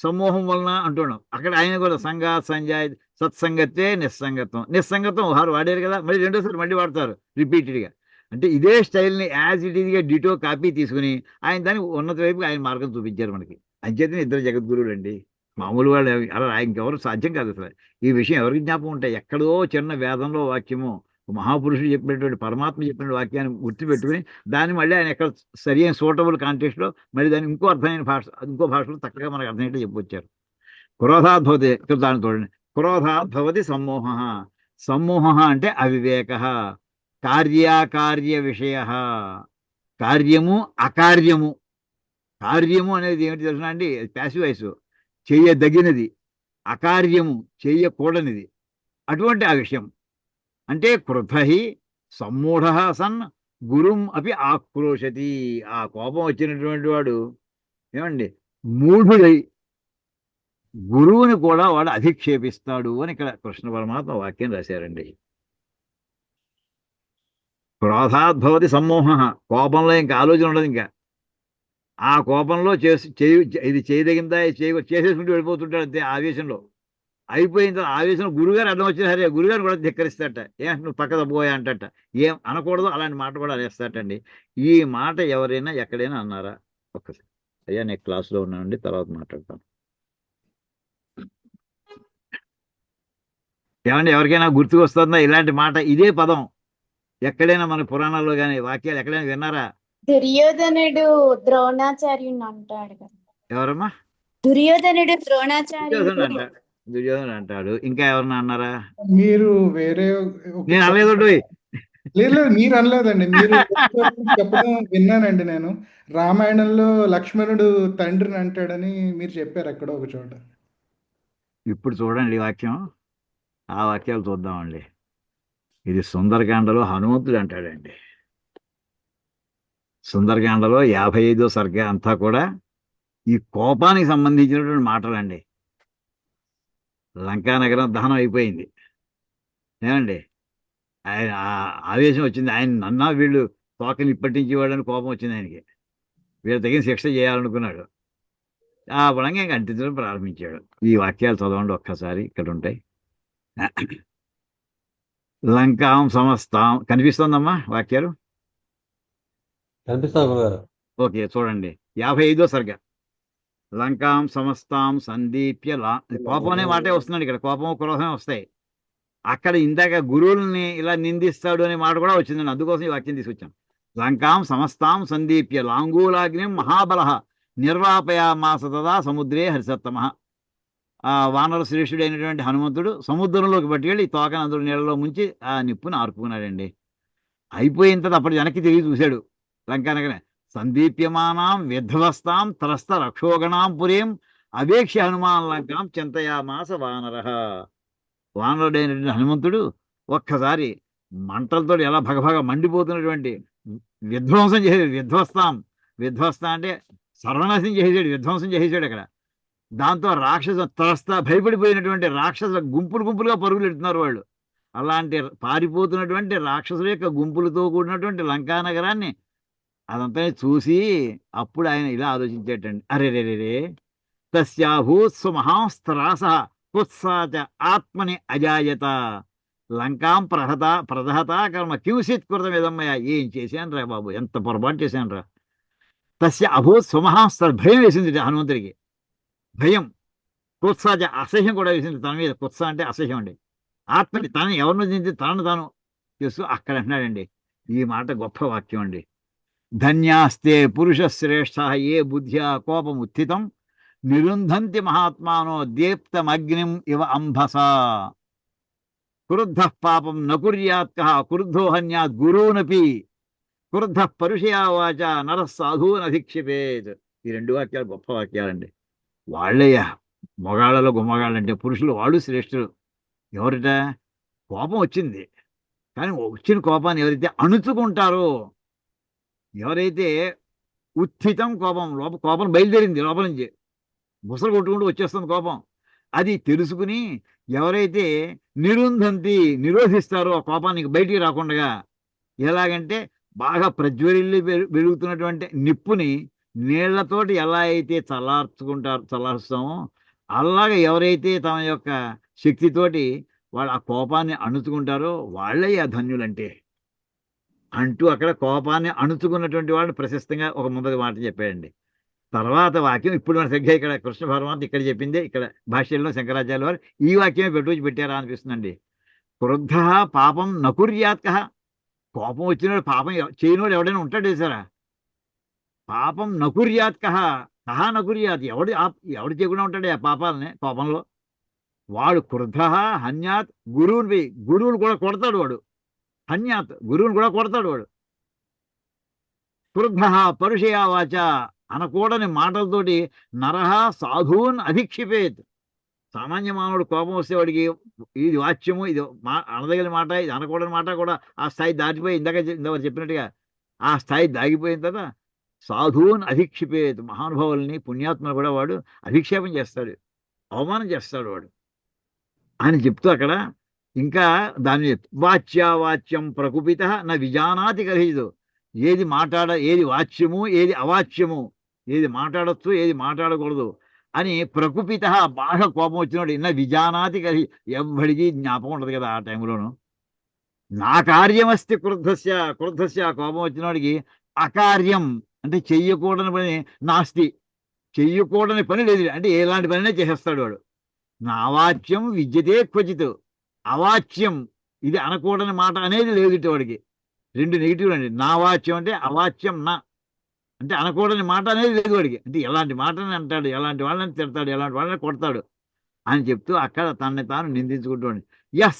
సమ్మోహం వలన అంటున్నాం. అక్కడ ఆయన కూడా సంగాత్ సంజాయ్, సత్సంగతే నిస్సంగత్వం. నిస్సంగత్వం వాడారు కదా, మళ్ళీ రెండోసారి మళ్ళీ వాడతారు రిపీటెడ్గా. అంటే ఇదే స్టైల్ని యాజ్ ఇట్ ఈజ్గా డిటో కాపీ తీసుకుని ఆయన దాన్ని ఉన్నత వైపు ఆయన మార్గం చూపించారు మనకి. అంచేతనే ఇద్దరు జగద్గురువులు అండి, మామూలు వాళ్ళు అలా ఇంకెవరు సాధ్యం కాదు అసలు. ఈ విషయం ఎవరికి జ్ఞాపకం ఉంటాయి? ఎక్కడో చిన్న వేదంలో వాక్యము, మహాపురుషుడు చెప్పినటువంటి, పరమాత్మ చెప్పిన వాక్యాన్ని గుర్తుపెట్టుకుని దాన్ని మళ్ళీ ఆయన ఎక్కడ సరి అయిన సూటబుల్ కాంటెక్స్ట్లో మళ్ళీ దాన్ని ఇంకో అర్థమైన ఇంకో భాషలో చక్కగా మనకు అర్థమయ్యేట్టు చెప్పొచ్చారు. క్రోధాత్ భవతి, దాన్ని చూడండి, క్రోధాత్ భవతి సమ్మోహ. సమ్మోహ అంటే అవివేక, కార్యాకార్య విషయ, కార్యము అకార్యము. కార్యము అనేది ఏమిటి తెలుసునా అండి? ప్యాసివ్ వాయిస్, చేయదగినది. అకార్యము, చేయకూడనిది. అటువంటి ఆ విషయం అంటే క్రుద్ధహి సమ్మూఢ సన్ గురుం అపి ఆక్రోశతి. ఆ కోపం వచ్చినటువంటి వాడు ఏమండి మూఢుడై గురువుని కూడా వాడు అధిక్షేపిస్తాడు అని ఇక్కడ కృష్ణ పరమాత్మ వాక్యం రాశారండి. క్రోధాత్ భవతి సమ్మోహ, కోపంలో ఇంకా ఆలోచన ఉండదు. ఇంకా ఆ కోపంలో ఇది చేయదగిందా, చేసేసుకుంటూ వెళ్ళిపోతుంటాడు అంతే ఆవేశంలో. అయిపోయిన తర్వాత ఆవేశంలో గురుగారు అడ్డం వచ్చిన సరే గురుగారు కూడా ధిక్కరిస్తాట. నువ్వు పక్కన పోయా అంటట. ఏం అనకూడదు అలాంటి మాట కూడా అనేస్తాటండి. ఈ మాట ఎవరైనా ఎక్కడైనా అన్నారా? ఒక్కసారి అయ్యా నేను క్లాస్లో ఉన్నానండి, తర్వాత మాట్లాడతాను. ఏమండి ఎవరికైనా గుర్తుకు వస్తుందా ఇలాంటి మాట? ఇదే పదం ఎక్కడైనా మన పురాణాల్లో కానీ వాక్యాలు ఎక్కడైనా విన్నారా? దుర్యోధనుడు ద్రోణాచార్యుని అంటాడు కదా. ఎవరమ్మా? దుర్యోధనుడు ద్రోణాచార్యుడు దుర్యోధనుడు అంటాడు. ఇంకా ఎవరన్నా అన్నారా? మీరు వేరే నేను అనలేదు. లేదు, మీరు అనలేదండి. మీరు చెప్పడం విన్నానండి నేను. రామాయణంలో లక్ష్మణుడు తండ్రిని అంటాడని మీరు చెప్పారు ఎక్కడో ఒక చోట. ఇప్పుడు చూడండి వాక్యం, ఆ వాక్యాలు చూద్దామండి. ఇది సుందరకాండలో హనుమంతుడు అంటాడండి. సుందరకాండలో 55వ సర్గ అంతా కూడా ఈ కోపానికి సంబంధించినటువంటి మాటలండి. లంకా నగరం దహనం అయిపోయింది ఏమండి, ఆయన ఆవేశం వచ్చింది. ఆయన నన్నా వీళ్ళు తోకని ఇప్పటించేవాడని కోపం వచ్చింది ఆయనకి. వీళ్ళు తగిన శిక్ష చేయాలనుకున్నాడు. ఆ బలంగా ఇంకా అంటించడం ప్రారంభించాడు. ఈ వాక్యాలు చదవండి ఒక్కసారి, ఇక్కడ ఉంటాయి. లంకాం సమస్తాం, కనిపిస్తుందమ్మా వాక్యాలు? కనిపిస్తాను గురుగారు. ఓకే చూడండి, 55వ సర్గ. లంకాం సమస్తాం సందీప్య కోపం అనే మాటే వస్తుందండి ఇక్కడ. కోపం క్రోధం వస్తాయి. అక్కడ ఇందాక గురువుల్ని ఇలా నిందిస్తాడు అనే మాట కూడా వచ్చిందండి. అందుకోసం ఈ వాక్యం తీసుకొచ్చాం. లంకాం సమస్తాం సందీప్య లాంగూలాగ్నిం మహాబల నిర్వాపయామాస తదా సముద్రే హరిసత్తమ. వానర శ్రేష్ఠుడైనటువంటి హనుమంతుడు సముద్రంలోకి పట్టుకెళ్ళి తోకనందుడు నీళ్ళలో ముంచి ఆ నిప్పుని ఆర్పుకున్నాడండి. అయిపోయిన తర్వాత అప్పుడు వెనక్కి తిరిగి చూశాడు. లంకానగరం సందీప్యమానాం విధ్వస్తాం త్రస్త రక్షోగణాం పురీం అవేక్ష్య హనుమాన్ లంకాం చింతయామాస వానర. వానరుడైనటువంటి హనుమంతుడు ఒక్కసారి మంటలతో ఎలా భగభగ మండిపోతున్నటువంటి విధ్వంసం చేసేది. విధ్వస్త అంటే సర్వనాశనం చేసేసాడు, విధ్వంసం చేసేసాడు అక్కడ. దాంతో త్రస్త భయపడిపోయినటువంటి రాక్షసుల గుంపులుగా పరుగులు ఎడుతున్నారు వాళ్ళు. అలాంటి పారిపోతున్నటువంటి రాక్షసుల యొక్క గుంపులతో కూడినటువంటి లంకా నగరాన్ని అదంతా చూసి అప్పుడు ఆయన ఇలా ఆలోచించేటండి, అరే తస్యాభూత్ సుమహాస్త్రాస కుత్సాచ ఆత్మని అజాయత లంకాం ప్రదహత కర్మ కింసిత్ కృతమిదమ్మయ్య. ఏం చేశాను రా బాబు, ఎంత పొరపాటు చేశాను రా. తస్య అభూత్ సుమహాస్త్ర, భయం వేసింది హనుమంతుడికి. భయం, కుత్సాచ అసహ్యం కూడా వేసింది తన మీద. కుత్స అంటే అసహ్యం అండి. ఆత్మని తనని ఎవరినో దించి తనను తాను చేస్తూ అక్కడ అంటున్నాడండి. ఈ మాట గొప్ప వాక్యం అండి. ధన్యాస్తే పురుష శ్రేష్ఠ ఏ బుద్ధ్యా కోపముత్థితం నిరుంధంతి మహాత్మానో దీప్తమగ్నిం ఇవ అంభస. క్రుద్ధ పాపం నకుర్యాత్ కః క్రుద్ధో హన్యాత్ గురూనపి క్రుద్ధ పరుషయా వాచ నర సాధూనధిక్షిపేత్. ఈ రెండు వాక్యాలు గొప్ప వాక్యాలండి. వాళ్ళయ్యా మొగాళ్ళలో గుమ్మగాళ్ళంటే పురుషులు వాళ్ళు శ్రేష్ఠులు. ఎవరిట కోపం వచ్చింది, కానీ వచ్చిన కోపాన్ని ఎవరైతే అణుచుకుంటారో, ఎవరైతే ఉత్థితం కోపం కోపం బయలుదేరింది లోపల నుంచి బుసలు కొట్టుకుంటూ వచ్చేస్తుంది కోపం, అది తెలుసుకుని ఎవరైతే నిరుంధంతి నిరోధిస్తారో ఆ కోపాన్ని బయటికి రాకుండా, ఎలాగంటే బాగా ప్రజ్వరిల్లి వెలుగుతున్నటువంటి నిప్పుని నీళ్లతోటి ఎలా అయితే చల్లారుస్తామో అలాగే ఎవరైతే తమ యొక్క శక్తితోటి వాళ్ళు ఆ కోపాన్ని అణుచుకుంటారో వాళ్ళే ఆ ధన్యులంటే అంటూ అక్కడ కోపాన్ని అణుచుకున్నటువంటి వాళ్ళు ప్రశస్తంగా ఒక మొదటి మాట చెప్పాడండి. తర్వాత వాక్యం ఇప్పుడు మన సరిగ్గా ఇక్కడ కృష్ణ భగవాన్ ఇక్కడ చెప్పిందే ఇక్కడ భాష్యంలో శంకరాచార్య వారు ఈ వాక్యమే పెట్టారా అనిపిస్తుందండి. క్రుద్ధ పాపం నకుర్యాత్క. కోపం వచ్చినోడు పాపం చేయనోడు ఎవడైనా ఉంటాడు సారా. పాపం నకుర్యాత్క నకుర్యాత్. ఎవడు చేయకుండా ఉంటాడు ఆ పాపాలని కోపంలో. వాడు క్రుద్ధ హన్యాత్ గురువుని కూడా కొడతాడు వాడు. హన్యాత్ గురువుని కూడా కొడతాడు వాడు. క్రుద్ధ పరుషయా వాచ. అనకూడని మాటలతోటి నరహ సాధూన్ అధిక్షిపేత్. సామాన్య మానవుడు కోపం వస్తే వాడికి ఇది వాచ్యము, ఇది అనదగిన మాట, ఇది అనకూడని మాట కూడా ఆ స్థాయి దాటిపోయి ఇందాక చెప్పినట్టుగా ఆ స్థాయి దాగిపోయిన తర్వాత సాధూన్ అధిక్షిపేత్. మహానుభావుల్ని పుణ్యాత్మలు కూడా వాడు అధిక్షేపం చేస్తాడు, అవమానం చేస్తాడు వాడు అని చెప్తూ అక్కడ ఇంకా దాన్ని వాచ్యావాచ్యం ప్రకుపిత నా విజానాతి కలిదు. ఏది ఏది వాచ్యము ఏది అవాచ్యము, ఏది మాట్లాడచ్చు ఏది మాట్లాడకూడదు అని ప్రకుపిత బాగా కోపం వచ్చినాడు ఇన్న విజానాతి కలిగి. ఎవ్వడికి జ్ఞాపకం ఉండదు కదా ఆ టైంలోను. నా కార్యమస్తి క్రుద్ధస్య కోపం వచ్చినవాడికి అకార్యం అంటే చెయ్యకూడని పని నాస్తి, చెయ్యకూడని పని లేదు అంటే ఎలాంటి పనినే చేసేస్తాడు వాడు. నా అవాచ్యం విద్యతే క్వచిత్. అవాచ్యం ఇది అనకూడని మాట అనేది లేదు వాడికి. రెండు నెగిటివ్ అండి. నా వాచ్యం అంటే అవాచ్యం నా అంటే అనకూడని మాట అనేది లేదు వాడికి. అంటే ఎలాంటి మాటని అంటాడు, ఎలాంటి వాళ్ళని తిడతాడు, ఎలాంటి వాళ్ళని కొడతాడు అని చెప్తూ అక్కడ తనని తాను నిందించుకుంటూ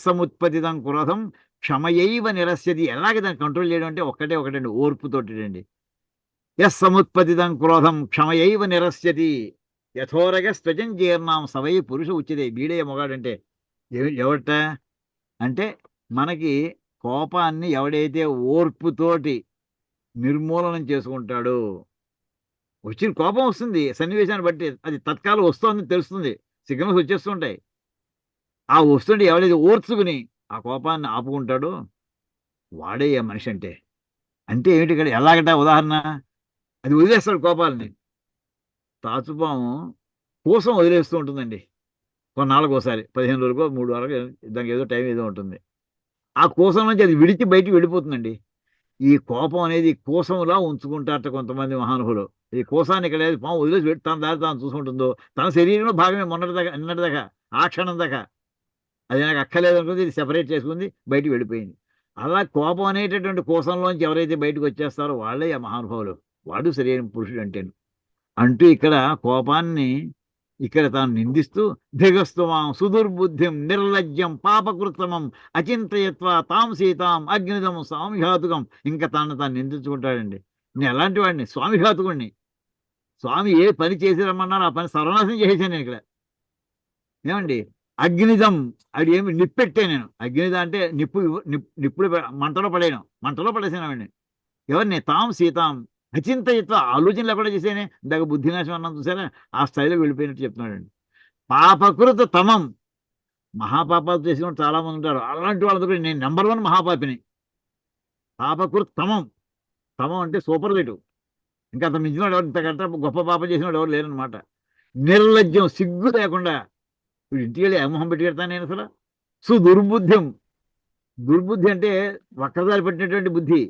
సముత్పతితం క్రోధం క్షమయైవ నిరస్యతి. ఎలాగే దాన్ని కంట్రోల్ చేయడం అంటే ఒకటండి ఓర్పుతోటి అండి. సముత్పతితం క్రోధం క్షమయైవ నిరస్యతి యథోరగ స్వజం జీర్ణం సవై పురుష ఉచ్యతే. వీడే మొగాడంటే ఎవట అంటే మనకి కోపాన్ని ఎవడైతే ఓర్పుతోటి నిర్మూలనం చేసుకుంటాడు. వచ్చిన కోపం వస్తుంది సన్నివేశాన్ని బట్టి, అది తత్కాలం వస్తుందని తెలుస్తుంది, సిగ్నల్స్ వచ్చేస్తుంటాయి. ఆ వస్తుంటే ఎవడైతే ఓర్చుకుని ఆ కోపాన్ని ఆపుకుంటాడో వాడే ఆ మనిషి అంటే. అంటే ఏమిటి ఇక్కడ ఎలాగట ఉదాహరణ, అది వదిలేస్తాడు కోపాలని. తాచుపాము కోసం వదిలేస్తూ ఉంటుందండి కొన్నాళ్ళకు ఒకసారి, 15 రోజులకో 3 వారాలకు, దానికి ఏదో టైం ఏదో ఉంటుంది. ఆ కోసం నుంచి అది విడిచి బయటికి వెళ్ళిపోతుందండి. ఈ కోపం అనేది కోసంలా ఉంచుకుంటారట కొంతమంది మహానుభులు. ఈ కోసాన్ని ఇక్కడ పాము వదిలేసి పెట్టి తన దారి తాను చూసుకుంటుందో, తన శరీరంలో భాగమే నిన్నటిదాకా ఆ క్షణం దాకా అది నాకు అక్కర్లేదు అనుకుంది, ఇది సెపరేట్ చేసుకుంది, బయటికి వెళ్ళిపోయింది. అలా కోపం అనేటటువంటి కోసంలోంచి ఎవరైతే బయటకు వచ్చేస్తారో వాళ్ళే ఆ మహానుభావులు, వాడు సరైన పురుషుడు అంటూ ఇక్కడ కోపాన్ని ఇక్కడ తాను నిందిస్తూ ధిగస్తుమాం సుదుర్బుద్ధిం నిర్లజ్జం పాపకృత్రమం అచింతయత్వ తాం సీతాం అగ్నిదం స్వామిఘాతుకం. ఇంకా తాను నిందించుకుంటాడండి. నేను ఎలాంటి వాడిని, స్వామిఘాతుకుడిని. స్వామి ఏ పని చేసి రమ్మన్నారో ఆ పని సర్వనాశనం చేసేసాను నేను ఇక్కడ. ఏమండి అగ్నిదం అది ఏమి నిప్పెట్టే నేను. అగ్నిదం అంటే నిప్పుడు మంటలో పడేసానండి. ఎవరిని తాం సీతాం అచింతయత్వ ఆలోచన లేకుండా చేసేనే ఇందాక బుద్ధినాశం అన్నం చూసారా, ఆ స్థాయిలో వెళ్ళిపోయినట్టు చెప్తున్నాడండి. పాపకృత తమం. మహాపాపాలు చేసిన చాలా మంది ఉంటారు, అలాంటి వాళ్ళతో కూడా నేను నెంబర్ 1 మహాపాపిని. పాపకృత తమం అంటే సూపర్లేటివ్. ఇంకా అంత మించిన ఎవరు ఇంతకంటే గొప్ప పాపం చేసిన ఎవరు లేరనమాట. నిర్లజ్జం సిగ్గు లేకుండా ఇప్పుడు ఇంటికి వెళ్ళి అమోహం పెట్టి పెడతాను నేను అసలు. సుదుర్బుద్ధ్యం. దుర్బుద్ధి అంటే వక్రదారి పెట్టినటువంటి బుద్ధి,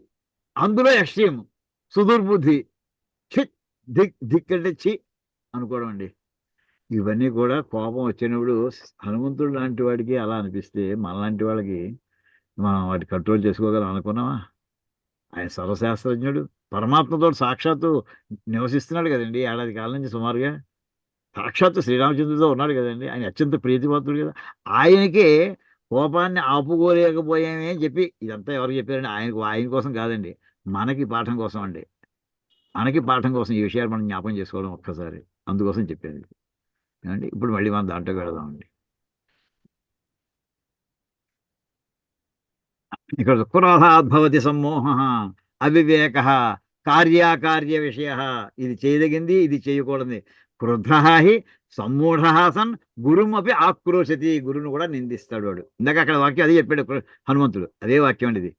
అందులో ఎక్స్ట్రీమ్ సుదుర్బుద్ధి. దిక్ అంటే చి అనుకోవడం అండి. ఇవన్నీ కూడా కోపం వచ్చినప్పుడు హనుమంతుడు లాంటి వాడికి అలా అనిపిస్తే మనలాంటి వాళ్ళకి మనం వాటి కంట్రోల్ చేసుకోగలం అనుకున్నావా? ఆయన సర్వశాస్త్రజ్ఞుడు, పరమాత్మతో సాక్షాత్తు నివసిస్తున్నాడు కదండి. ఏడాది కాలం నుంచి సుమారుగా సాక్షాత్తు శ్రీరామచంద్రుడితో ఉన్నాడు కదండి. ఆయన అత్యంత ప్రీతిపాత్రుడు కదా. ఆయనకే కోపాన్ని ఆపుకోలేకపోయామే అని చెప్పి ఇదంతా ఎవరికి చెప్పారండి? ఆయన కోసం కాదండి, మనకి పాఠం కోసం అండి. మనకి పాఠం కోసం ఈ విషయాలు మనం జ్ఞాపకం చేసుకోవడం ఒక్కసారి, అందుకోసం చెప్పాను. ఏమండి ఇప్పుడు మళ్ళీ మనం దాంట్లోకి వెళదామండి. ఇక్కడ క్రోధాత్ భవతి సమ్మోహ, అవివేక, కార్యాకార్య విషయ. ఇది చేయదగింది, ఇది చేయకూడదు. క్రుద్ధ హి సమ్మూఢ సన్ గురుం అపి ఆక్రోశతి, గురువును కూడా నిందిస్తాడు వాడు. ఇందాక అక్కడ వాక్యం అదే చెప్పాడు హనుమంతుడు, అదే వాక్యం అండి ఇది.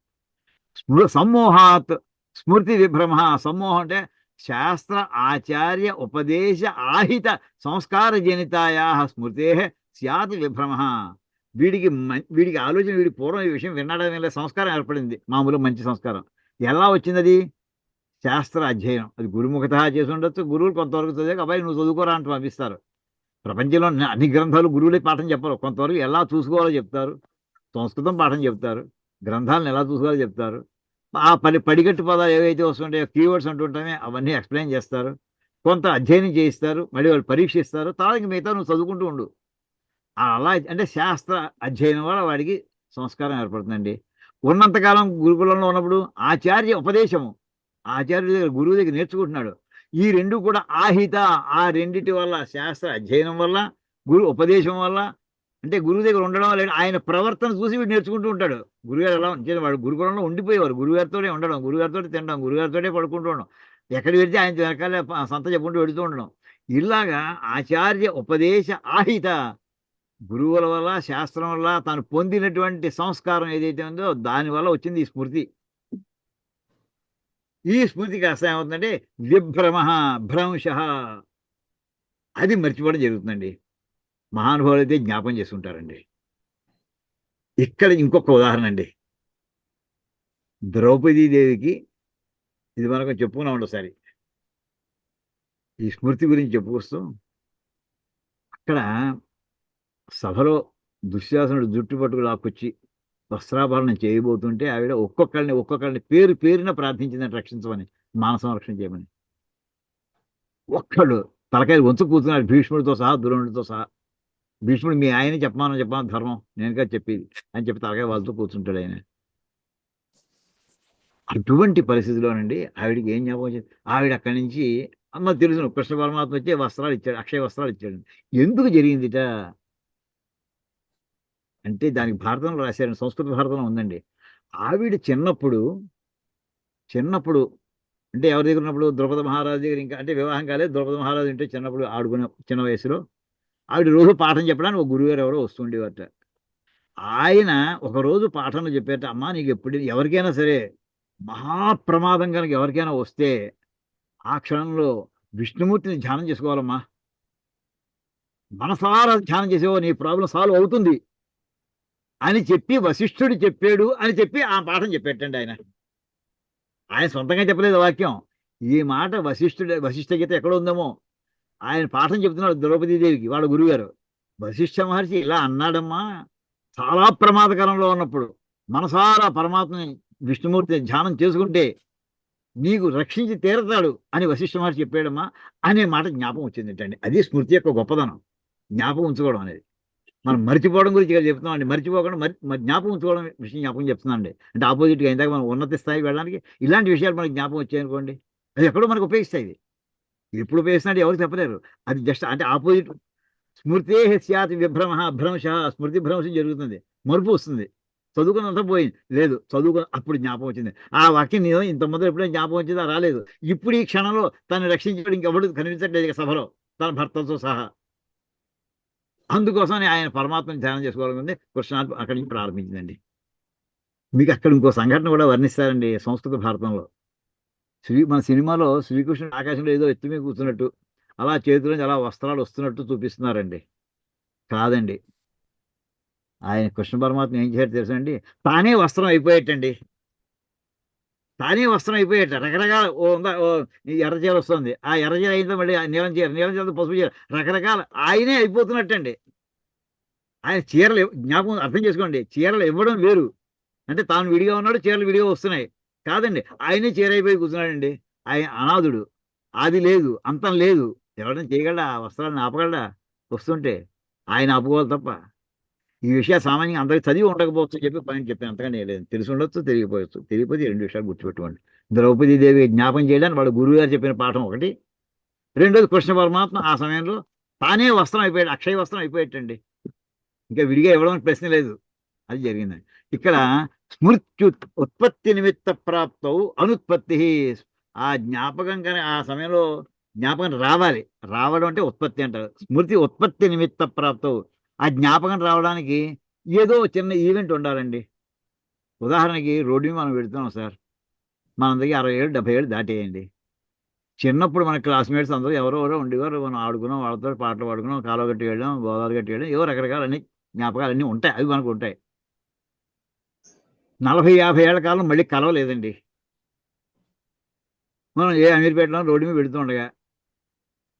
సమ్మోహాత్ స్మృతి విభ్రమ. సమ్మోహం అంటే శాస్త్ర ఆచార్య ఉపదేశ ఆహిత సంస్కార జనితాయా స్మృతే స్యాత్ విభ్రమ. వీడికి ఆలోచన, వీడి పూర్వం ఈ విషయం వినడం వల్ల సంస్కారం ఏర్పడింది, మామూలు మంచి సంస్కారం. ఎలా వచ్చింది అది? శాస్త్ర అధ్యయనం. అది గురుముఖత చేసి ఉండొచ్చు, గురువులు కొంతవరకు చదివాక అబ్బాయి నువ్వు చదువుకోరా అంటూ పంపిస్తారు. ప్రపంచంలో అన్ని గ్రంథాలు గురువులే పాఠం చెప్పరు, కొంతవరకు ఎలా చూసుకోవాలో చెప్తారు. సంస్కృతం పాఠం చెప్తారు, గ్రంథాలను ఎలా చూసుకోవాలో చెప్తారు. ఆ పడిగట్టు పదాలు ఏవైతే వస్తుంటాయో, కీవర్డ్స్ అంటుంటామే, అవన్నీ ఎక్స్ప్లెయిన్ చేస్తారు. కొంత అధ్యయనం చేయిస్తారు, మళ్ళీ వాళ్ళు పరీక్షిస్తారు. తర్వాత మిగతా నువ్వు చదువుకుంటూ ఉండు. అలా అంటే శాస్త్ర అధ్యయనం వల్ల వాడికి సంస్కారం ఏర్పడుతుందండి. ఉన్నంతకాలం గురుకులంలో ఉన్నప్పుడు ఆచార్య ఉపదేశము, ఆచార్యుడి దగ్గర గురువు దగ్గర నేర్చుకుంటున్నాడు. ఈ రెండు కూడా ఆహిత, ఆ రెండిటి వల్ల, శాస్త్ర అధ్యయనం వల్ల, గురు ఉపదేశం వల్ల, అంటే గురువు దగ్గర ఉండడం వల్ల ఆయన ప్రవర్తన చూసి వీడు నేర్చుకుంటూ ఉంటాడు. గురుగారు ఎలా అంటే వాడు గురుకులంలో ఉండిపోయేవారు, గురుగారితోనే ఉండడం, గురుగారితో తినడం, గురుగారితోనే పడుకుంటూ ఉండడం, ఎక్కడికి వెళ్తే ఆయన వెనకాల సంత చెప్పుకుంటూ వెళుతూ ఉండడం. ఇలాగా ఆచార్య ఉపదేశ ఆహిత, గురువుల వల్ల, శాస్త్రం వల్ల తాను పొందినటువంటి సంస్కారం ఏదైతే ఉందో దానివల్ల వచ్చింది ఈ స్మృతి. ఈ స్మృతి కాస్త ఏమవుతుందంటే విభ్రమ, భ్రంశ, అది మర్చిపోవడం జరుగుతుందండి. మహానుభావులు అయితే జ్ఞాపం చేసుకుంటారండి. ఇక్కడ ఇంకొక ఉదాహరణ అండి. ద్రౌపదీదేవికి, ఇది మనకు చెప్పుకున్నాం ఒకసారి, ఈ స్మృతి గురించి చెప్పుకొస్తూ, అక్కడ సభలో దుశ్శాసనుడు జుట్టు పట్టుకు లాక్కొచ్చి వస్త్రాభరణం చేయబోతుంటే ఆవిడ ఒక్కొక్కరిని పేరు పేరున ప్రార్థించిందని రక్షించమని, మానసం రక్షణ చేయమని. ఒక్కళ్ళు తలకాయలు వంచు కూర్చున్నాడు, భీష్ముడితో సహా, ద్రోణుడితో సహా. భీష్ముడు మీ ఆయన చెప్పమని ధర్మం, నేను కదా చెప్పేది అని చెప్పి తలకాయ వాళ్ళతో కూర్చుంటాడు ఆయన. అటువంటి పరిస్థితిలోనండి ఆవిడికి ఏం జ్ఞాపకం వచ్చింది? ఆవిడ అక్కడి నుంచి అమ్మ తెలుసు కృష్ణ పరమాత్మ వచ్చి వస్త్రాలు ఇచ్చాడు, అక్షయ వస్త్రాలు ఇచ్చాడు. ఎందుకు జరిగిందిట అంటే దానికి భారతంలో రాశారండి, సంస్కృత భారతంలో ఉందండి. ఆవిడ చిన్నప్పుడు అంటే ఎవరి దగ్గర ఉన్నప్పుడు, ద్రౌపది మహారాజు దగ్గర, ఇంకా అంటే వివాహం కాలేదు, ద్రౌపది మహారాజు అంటే చిన్నప్పుడు ఆడుకునే చిన్న వయసులో ఆవిడ రోజు పాఠం చెప్పడానికి ఒక గురుగారు ఎవరో వస్తుండేవారట. ఆయన ఒకరోజు పాఠంలో చెప్పారట, అమ్మా నీకు ఎప్పుడు ఎవరికైనా సరే మహాప్రమాదం కనుక ఎవరికైనా వస్తే ఆ క్షణంలో విష్ణుమూర్తిని ధ్యానం చేసుకోవాలమ్మా, మనసారా ధ్యానం చేసేవో నీ ప్రాబ్లం సాల్వ్ అవుతుంది అని చెప్పి వశిష్ఠుడు చెప్పాడు అని చెప్పి ఆ పాఠం చెప్పేటండి ఆయన. ఆయన సొంతంగా చెప్పలేదు వాక్యం, ఈ మాట వశిష్ఠ గీత ఎక్కడ ఉందేమో ఆయన పాఠం చెప్తున్నాడు ద్రౌపదీదేవికి వాళ్ళ గురుగారు. వశిష్ఠ మహర్షి ఇలా అన్నాడమ్మా, చాలా ప్రమాదకరంలో ఉన్నప్పుడు మనసారా పరమాత్మని, విష్ణుమూర్తిని ధ్యానం చేసుకుంటే నీకు రక్షించి తీరతాడు అని వశిష్ఠ మహర్షి చెప్పాడమ్మా అనే మాట జ్ఞాపకం వచ్చిందంటండి. అది స్మృతి యొక్క గొప్పదనం, జ్ఞాపకం ఉంచుకోవడం అనేది. మనం మర్చిపోవడం గురించి చెప్తున్నామండి, మర్చిపోకుండా జ్ఞాపకం ఉంచుకోవడం విషయం జ్ఞాపకం చెప్తున్నాండి. అంటే ఆపోజిట్గా ఇందాక మనం ఉన్నత స్థాయికి వెళ్ళడానికి ఇలాంటి విషయాలు మనకి జ్ఞాపకం వచ్చాయనుకోండి, అది ఎక్కడో మనకు ఉపయోగిస్తాయి. ఎప్పుడు ఉపయోగిస్తున్నాడు ఎవరు చెప్పలేరు, అది జస్ట్ అంటే ఆపోజిట్. స్మృతే స్యాత్ విభ్రమ భ్రంశ, స్మృతి భ్రంశం జరుగుతుంది, మరుపు వస్తుంది. చదువుకున్నంత పోయింది లేదు, అప్పుడు జ్ఞాపకం వచ్చింది. ఆ వాక్యం నేను ఇంత మొదలు ఎప్పుడైనా జ్ఞాపకం వచ్చిందా? రాలేదు. ఇప్పుడు ఈ క్షణంలో తను రక్షించడం ఇంకెవడు కనిపించట్లేదు సభలో, తన భర్తలతో సహా. అందుకోసం ఆయన పరమాత్మని ధ్యానం చేసుకోవాలనుకుంది. కృష్ణార్పణ అక్కడి నుంచి ప్రారంభించిందండి. మీకు అక్కడ ఇంకో సంఘటన కూడా వర్ణిస్తారండి సంస్కృత భారతంలో. మన సినిమాలో శ్రీకృష్ణుడు ఆకాశంలో ఏదో ఎత్తు మీద కూర్చున్నట్టు, అలా చేతిలోంచి అలా వస్త్రాలు వస్తున్నట్టు చూపిస్తున్నారండి. కాదండి, ఆయన కృష్ణ పరమాత్మ ఏం చేయాలి తెలుసండి, తానే వస్త్రం అయిపోయేటండి. రకరకాల ఎర్రచీర వస్తుంది, ఆ ఎర్రచీర అయిన మళ్ళీ నీలం చీర పసుపు చీర, రకరకాల ఆయనే అయిపోతున్నట్టండి. ఆయన చీరలు జ్ఞాపకం అర్థం చేసుకోండి, చీరలు ఇవ్వడం వేరు, అంటే తాను విడిగా ఉన్నాడు, చీరలు విడిగా వస్తున్నాయి. కాదండి, ఆయనే చీర అయిపోయి కూర్చున్నాడండి. ఆయన అనాథుడు, ఆది లేదు అంతం లేదు. ఎవరైనా చేయగలడా? వస్త్రాలను ఆపగలడా? వస్తుంటే ఆయన ఆపుకోవాలి తప్ప. ఈ విషయాలు సామాన్యంగా అందరికి చదివి ఉండకపోవచ్చు చెప్పి పాయింట్ చెప్పాను, అంతకంటే లేదు. తెలిసి ఉండొచ్చు, తెలియకపోవచ్చు. తెలియకపోతే రెండు విషయాలు గుర్తుపెట్టుకోండి. ద్రౌపదీదేవి జ్ఞాపం చేయడానికి వాడు గురువు గారు చెప్పిన పాఠం ఒకటి, రెండోది కృష్ణ పరమాత్మ ఆ సమయంలో తానే వస్త్రం అయిపోయాడు, అక్షయ వస్త్రం అయిపోయేటండి. ఇంకా విడిగా ఇవ్వడం ప్రశ్న లేదు, అది జరిగిందండి. ఇక్కడ స్మృత్యు ఉత్పత్తి నిమిత్త ప్రాప్తౌ అనుత్పత్తి. ఆ జ్ఞాపకం కానీ ఆ సమయంలో జ్ఞాపకం రావాలి. రావడం అంటే ఉత్పత్తి అంటారు. స్మృతి ఉత్పత్తి నిమిత్త ప్రాప్తవు. ఆ జ్ఞాపకం రావడానికి ఏదో చిన్న ఈవెంట్ ఉండాలండి. ఉదాహరణకి రోడ్డు మీద మనం వెళుతున్నాం సార్, మనందరికీ 60 ఏళ్ళు 70 ఏళ్ళు దాటేయండి. చిన్నప్పుడు మన క్లాస్మేట్స్ అందరూ ఎవరెవరో ఉండేవారు. మనం ఆడుకున్నాం, వాళ్ళతో పాటలు పాడుకున్నాం, కాలువ గట్టి వెళ్ళాం, గోదావరి గట్టి వెళ్ళాం, ఏవో రకరకాల అన్ని జ్ఞాపకాలు అన్నీ ఉంటాయి. అవి మనకు ఉంటాయి. 40-50 ఏళ్ల కాలం మళ్ళీ కలవలేదండి. మనం ఏ అమీర్పేటలో రోడ్డు మీద వెళుతూ ఉండగా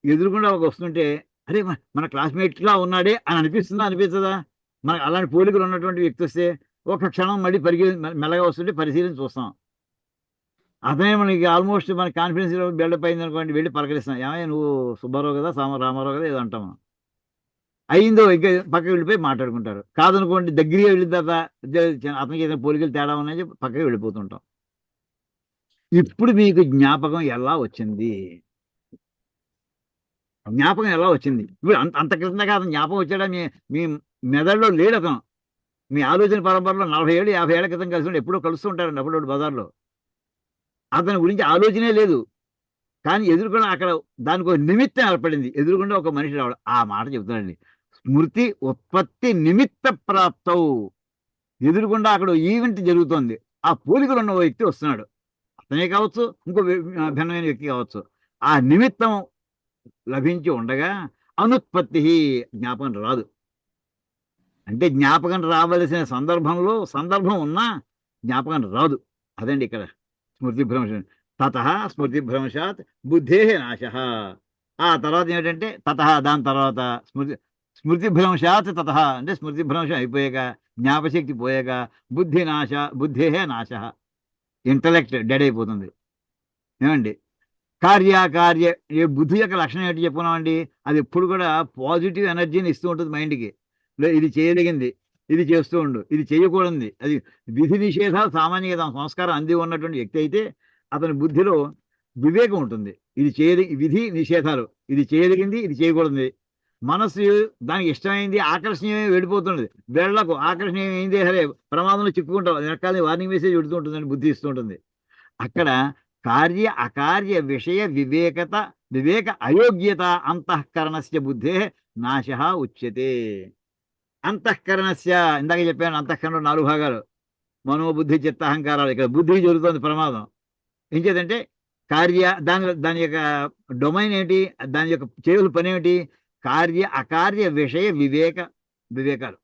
ఎదురుకుండా ఒక వస్తుంటే అరే మన క్లాస్మేట్లా ఉన్నాడే అని అనిపిస్తుందా అనిపించదా? మనకు అలాంటి పోలికలు ఉన్నటువంటి వ్యక్తి వస్తే ఒక క్షణం మళ్ళీ మెల్లగా వస్తుంటే పరిశీలించి చూస్తాం. అతనే మనకి ఆల్మోస్ట్ మన కాన్ఫిడెన్స్ బిల్డప్ అయింది అనుకోండి, వెళ్ళి పలకరిస్తాం. ఏమయ్యా నువ్వు సుబ్బారావు కదా, రామారావు కదా, ఏదో అంటాము. అయిందో ఇంకా పక్కకి వెళ్ళిపోయి మాట్లాడుకుంటారు. కాదనుకోండి దగ్గరగా వెళ్ళిన తర్వాత అతనికి ఏదైనా పోలికలు తేడా ఉన్నాయని చెప్పి పక్కకి వెళ్ళిపోతుంటాం. ఇప్పుడు మీకు జ్ఞాపకం ఎలా వచ్చింది? జ్ఞాపకం ఎలా వచ్చింది? ఇప్పుడు అంత క్రితం దాకా అతను జ్ఞాపకం వచ్చాడా? మీ మెదడులో లేడు అతను. మీ ఆలోచన పరంపరలో 40 ఏళ్ళు 50 ఏళ్ల క్రితం కలిసి ఉంటే ఎప్పుడో కలుస్తూ ఉంటారండి అప్పుడు బజార్లో. అతని గురించి ఆలోచనే లేదు. కానీ ఎదురుకుండా అక్కడ దానికి ఒక నిమిత్తం ఏర్పడింది. ఎదురుకుండా ఒక మనిషి రావడం. ఆ మాట చెప్తున్నాడండి. స్మృతి ఉత్పత్తి నిమిత్త ప్రాప్తవు. ఎదురుకుండా అక్కడ ఈవెంట్ జరుగుతోంది. ఆ పోలికలు ఉన్న వ్యక్తి వస్తున్నాడు. అతనే కావచ్చు, ఇంకో భిన్నమైన వ్యక్తి కావచ్చు. ఆ నిమిత్తం లభించి ఉండగా అనుత్పత్తి, జ్ఞాపకం రాదు. అంటే జ్ఞాపకం రావలసిన సందర్భంలో సందర్భం ఉన్నా జ్ఞాపకం రాదు. అదండి ఇక్కడ స్మృతిభ్రంశం. తతః స్మృతిభ్రంశాత్ బుద్ధే నాశ. ఆ తర్వాత ఏమిటంటే తతః, దాని తర్వాత స్మృతిభ్రంశాత్ తతః అంటే స్మృతిభ్రంశం అయిపోయాక, జ్ఞాపశక్తి పోయాక బుద్ధే నాశ, ఇంటలెక్ట్ డెడ్ అయిపోతుంది. ఏమండి? కార్యకార్య బుద్ధి యొక్క లక్షణం ఏంటి చెప్పుకున్నామండి? అది ఎప్పుడు కూడా పాజిటివ్ ఎనర్జీని ఇస్తూ ఉంటుంది మైండ్కి. ఇది చేయదగింది, ఇది చేస్తూ ఉండు, ఇది చేయకూడదు. అది విధి నిషేధాలు సామాన్యంగా సంస్కారం అంది ఉన్నటువంటి వ్యక్తి అయితే అతని బుద్ధిలో వివేకం ఉంటుంది. విధి నిషేధాలు, ఇది చేయదగింది, ఇది చేయకూడదు. మనస్సు దానికి ఇష్టమైంది ఆకర్షణీయమే వెళ్ళిపోతుంది. వేళ్లకు ఆకర్షణీయం ఏందే సరే ప్రమాదంలో చిక్కుకుంటాం. రకాల వార్నింగ్ మెసేజ్ పెడుతూ ఉంటుందని బుద్ధి ఇస్తూ ఉంటుంది. అక్కడ కార్య అకార్య విషయ వివేక అయోగ్యత అంతఃకరణస్య బుద్ధే నాశ ఉచ్యతే. అంతఃకరణస్య, ఇందాక చెప్పాను అంతఃకరణలో 4 భాగాలు: మనోబుద్ధి చిత్త అహంకారాలు. ఇక్కడ బుద్ధికి జరుగుతుంది ప్రమాదం. ఏం చేద్దంటే దాని యొక్క డొమైన్ ఏంటి, దాని యొక్క చేయవలసిన పని ఏమిటి? కార్య అకార్య విషయ వివేకాలు.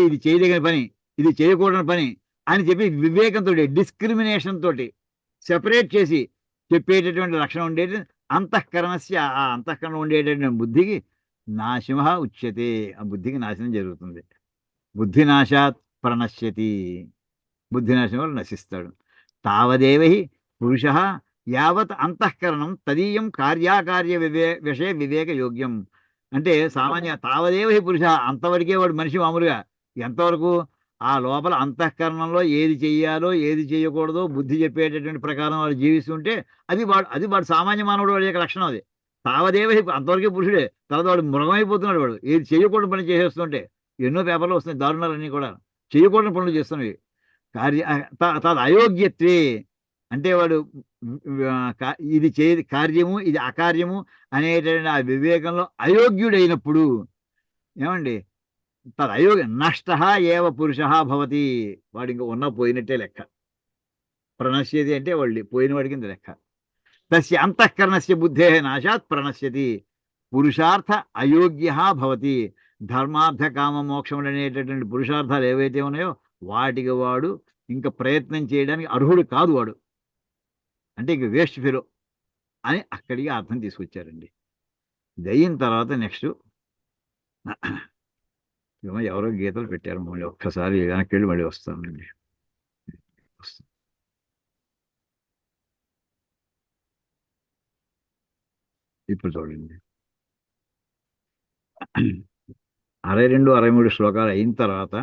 ఇది చేయదగిన పని, ఇది చేయకూడని పని అని చెప్పి వివేకంతో, డిస్క్రిమినేషన్ తోటి సెపరేట్ చేసి చెప్పేటటువంటి లక్షణం ఉండేది అంతఃకరణస్య. ఆ అంతఃకరణం ఉండేటటువంటి బుద్ధికి నాశమ ఉచ్యతే. ఆ బుద్ధికి నాశనం జరుగుతుంది. బుద్ధినాశాత్ ప్రణశ్యతి. బుద్ధినాశనం వల్ల నశిస్తాడు. తావదేవహి పురుష యావత్ అంతఃకరణం తదీయం కార్యాకార్య విషయ వివేక యోగ్యం. అంటే సామాన్య తావదేవహి పురుష, అంతవరకే వాడు మనిషి. మామూలుగా ఎంతవరకు? ఆ లోపల అంతఃకరణంలో ఏది చెయ్యాలో ఏది చేయకూడదో బుద్ధి చెప్పేటటువంటి ప్రకారం వాడు జీవిస్తుంటే అది వాడు సామాన్య మానవుడు వాడి యొక్క లక్షణం. అది తావదేవహి, అంతవరకే పురుషుడే. తర్వాత వాడు మృగమైపోతున్నాడు. వాడు ఏది చేయకూడని పని చేసేస్తుంటే ఎన్నో పేపర్లు వస్తున్నాయి దారుణాలన్నీ కూడా చేయకూడని పనులు చేస్తున్నవి. అయోగ్యత్వే అంటే వాడు ఇది కార్యము ఇది అకార్యము అనేటువంటి ఆ వివేకంలో అయోగ్యుడైనప్పుడు ఏమండి అయోగ్య నష్ట ఏవ పురుష భవతి. వాడు ఇంకా పోయినట్టే లెక్క. ప్రణశ్యతి అంటే వాళ్ళు పోయిన వాడికి లెక్క. తస్య అంతఃకరణస్య బుద్ధే నాశాత్ ప్రణశ్యతి. పురుషార్థ అయోగ్య భవతి. ధర్మార్థ కామ మోక్షములు అనేటటువంటి పురుషార్థాలు ఏవైతే ఉన్నాయో వాటికి వాడు ఇంకా ప్రయత్నం చేయడానికి అర్హుడు కాదు. వాడు అంటే ఇంక వేస్ట్ ఫెలో అని అక్కడికి అర్థం తీసుకొచ్చారండి. ఇది అయిన తర్వాత నెక్స్ట్ ఎవరో గీతలు పెట్టారు. మళ్ళీ ఒక్కసారి వెనక్కి వెళ్ళి మళ్ళీ వస్తానండి. ఇప్పుడు చూడండి, 62, 63 శ్లోకాలు అయిన తర్వాత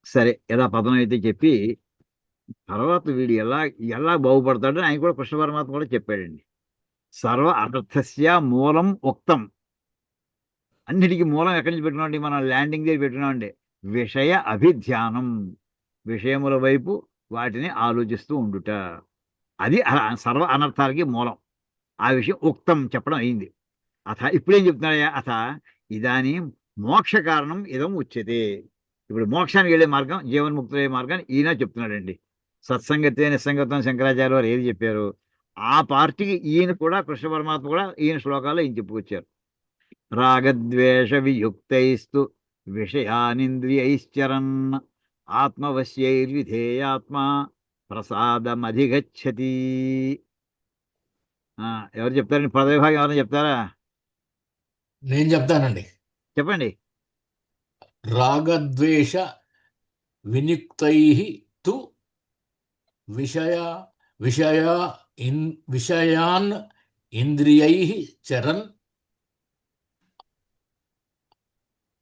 సరే ఎలా పదం అయితే చెప్పి తర్వాత వీడు ఎలా బాగుపడతాడని ఆయన కూడా కృష్ణ పరమాత్మ కూడా చెప్పాడండి. సర్వ అర్థస్య మూలం ఉక్తం. అన్నిటికీ మూలం ఎక్కడి నుంచి పెట్టుకున్నామండి? మనం ల్యాండింగ్ దగ్గర పెట్టుకున్నామండి. విషయ అభిధ్యానం. విషయముల వైపు వాటిని ఆలోచిస్తూ ఉండుట. అది సర్వ అనర్థాలకి మూలం. ఆ విషయం ఉక్తం చెప్పడం అయింది. అథ ఇప్పుడేం చెప్తున్నాడయ్యా? అథ ఇదానీ మోక్ష కారణం ఇదం ఉచ్యతే. ఇప్పుడు మోక్షానికి వెళ్ళే మార్గం, జీవన్ముక్తులయ్యే మార్గాన్ని ఈయన చెప్తున్నాడండి. సత్సంగతే నిస్సంగత్వం శంకరాచార్య వారు ఏది చెప్పారు ఆ పార్టీకి ఈయన కూడా, కృష్ణ పరమాత్మ కూడా ఈయన శ్లోకాల్లో ఈయన చెప్పుకొచ్చారు. రాగద్వేష వియుక్తైస్తు విషయానింద్రియైశ్చరన్ ఆత్మవశ్యైర్విధేయాత్మా ప్రసాదమధిగచ్చతి. ఎవరు చెప్తారండి? పదవిభాగం ఎవరైనా చెప్తారా? నేను చెప్తానండి. చెప్పండి. రాగద్వేష వినిక్తై తు విషయాన్ ఇంద్రియై చరన్.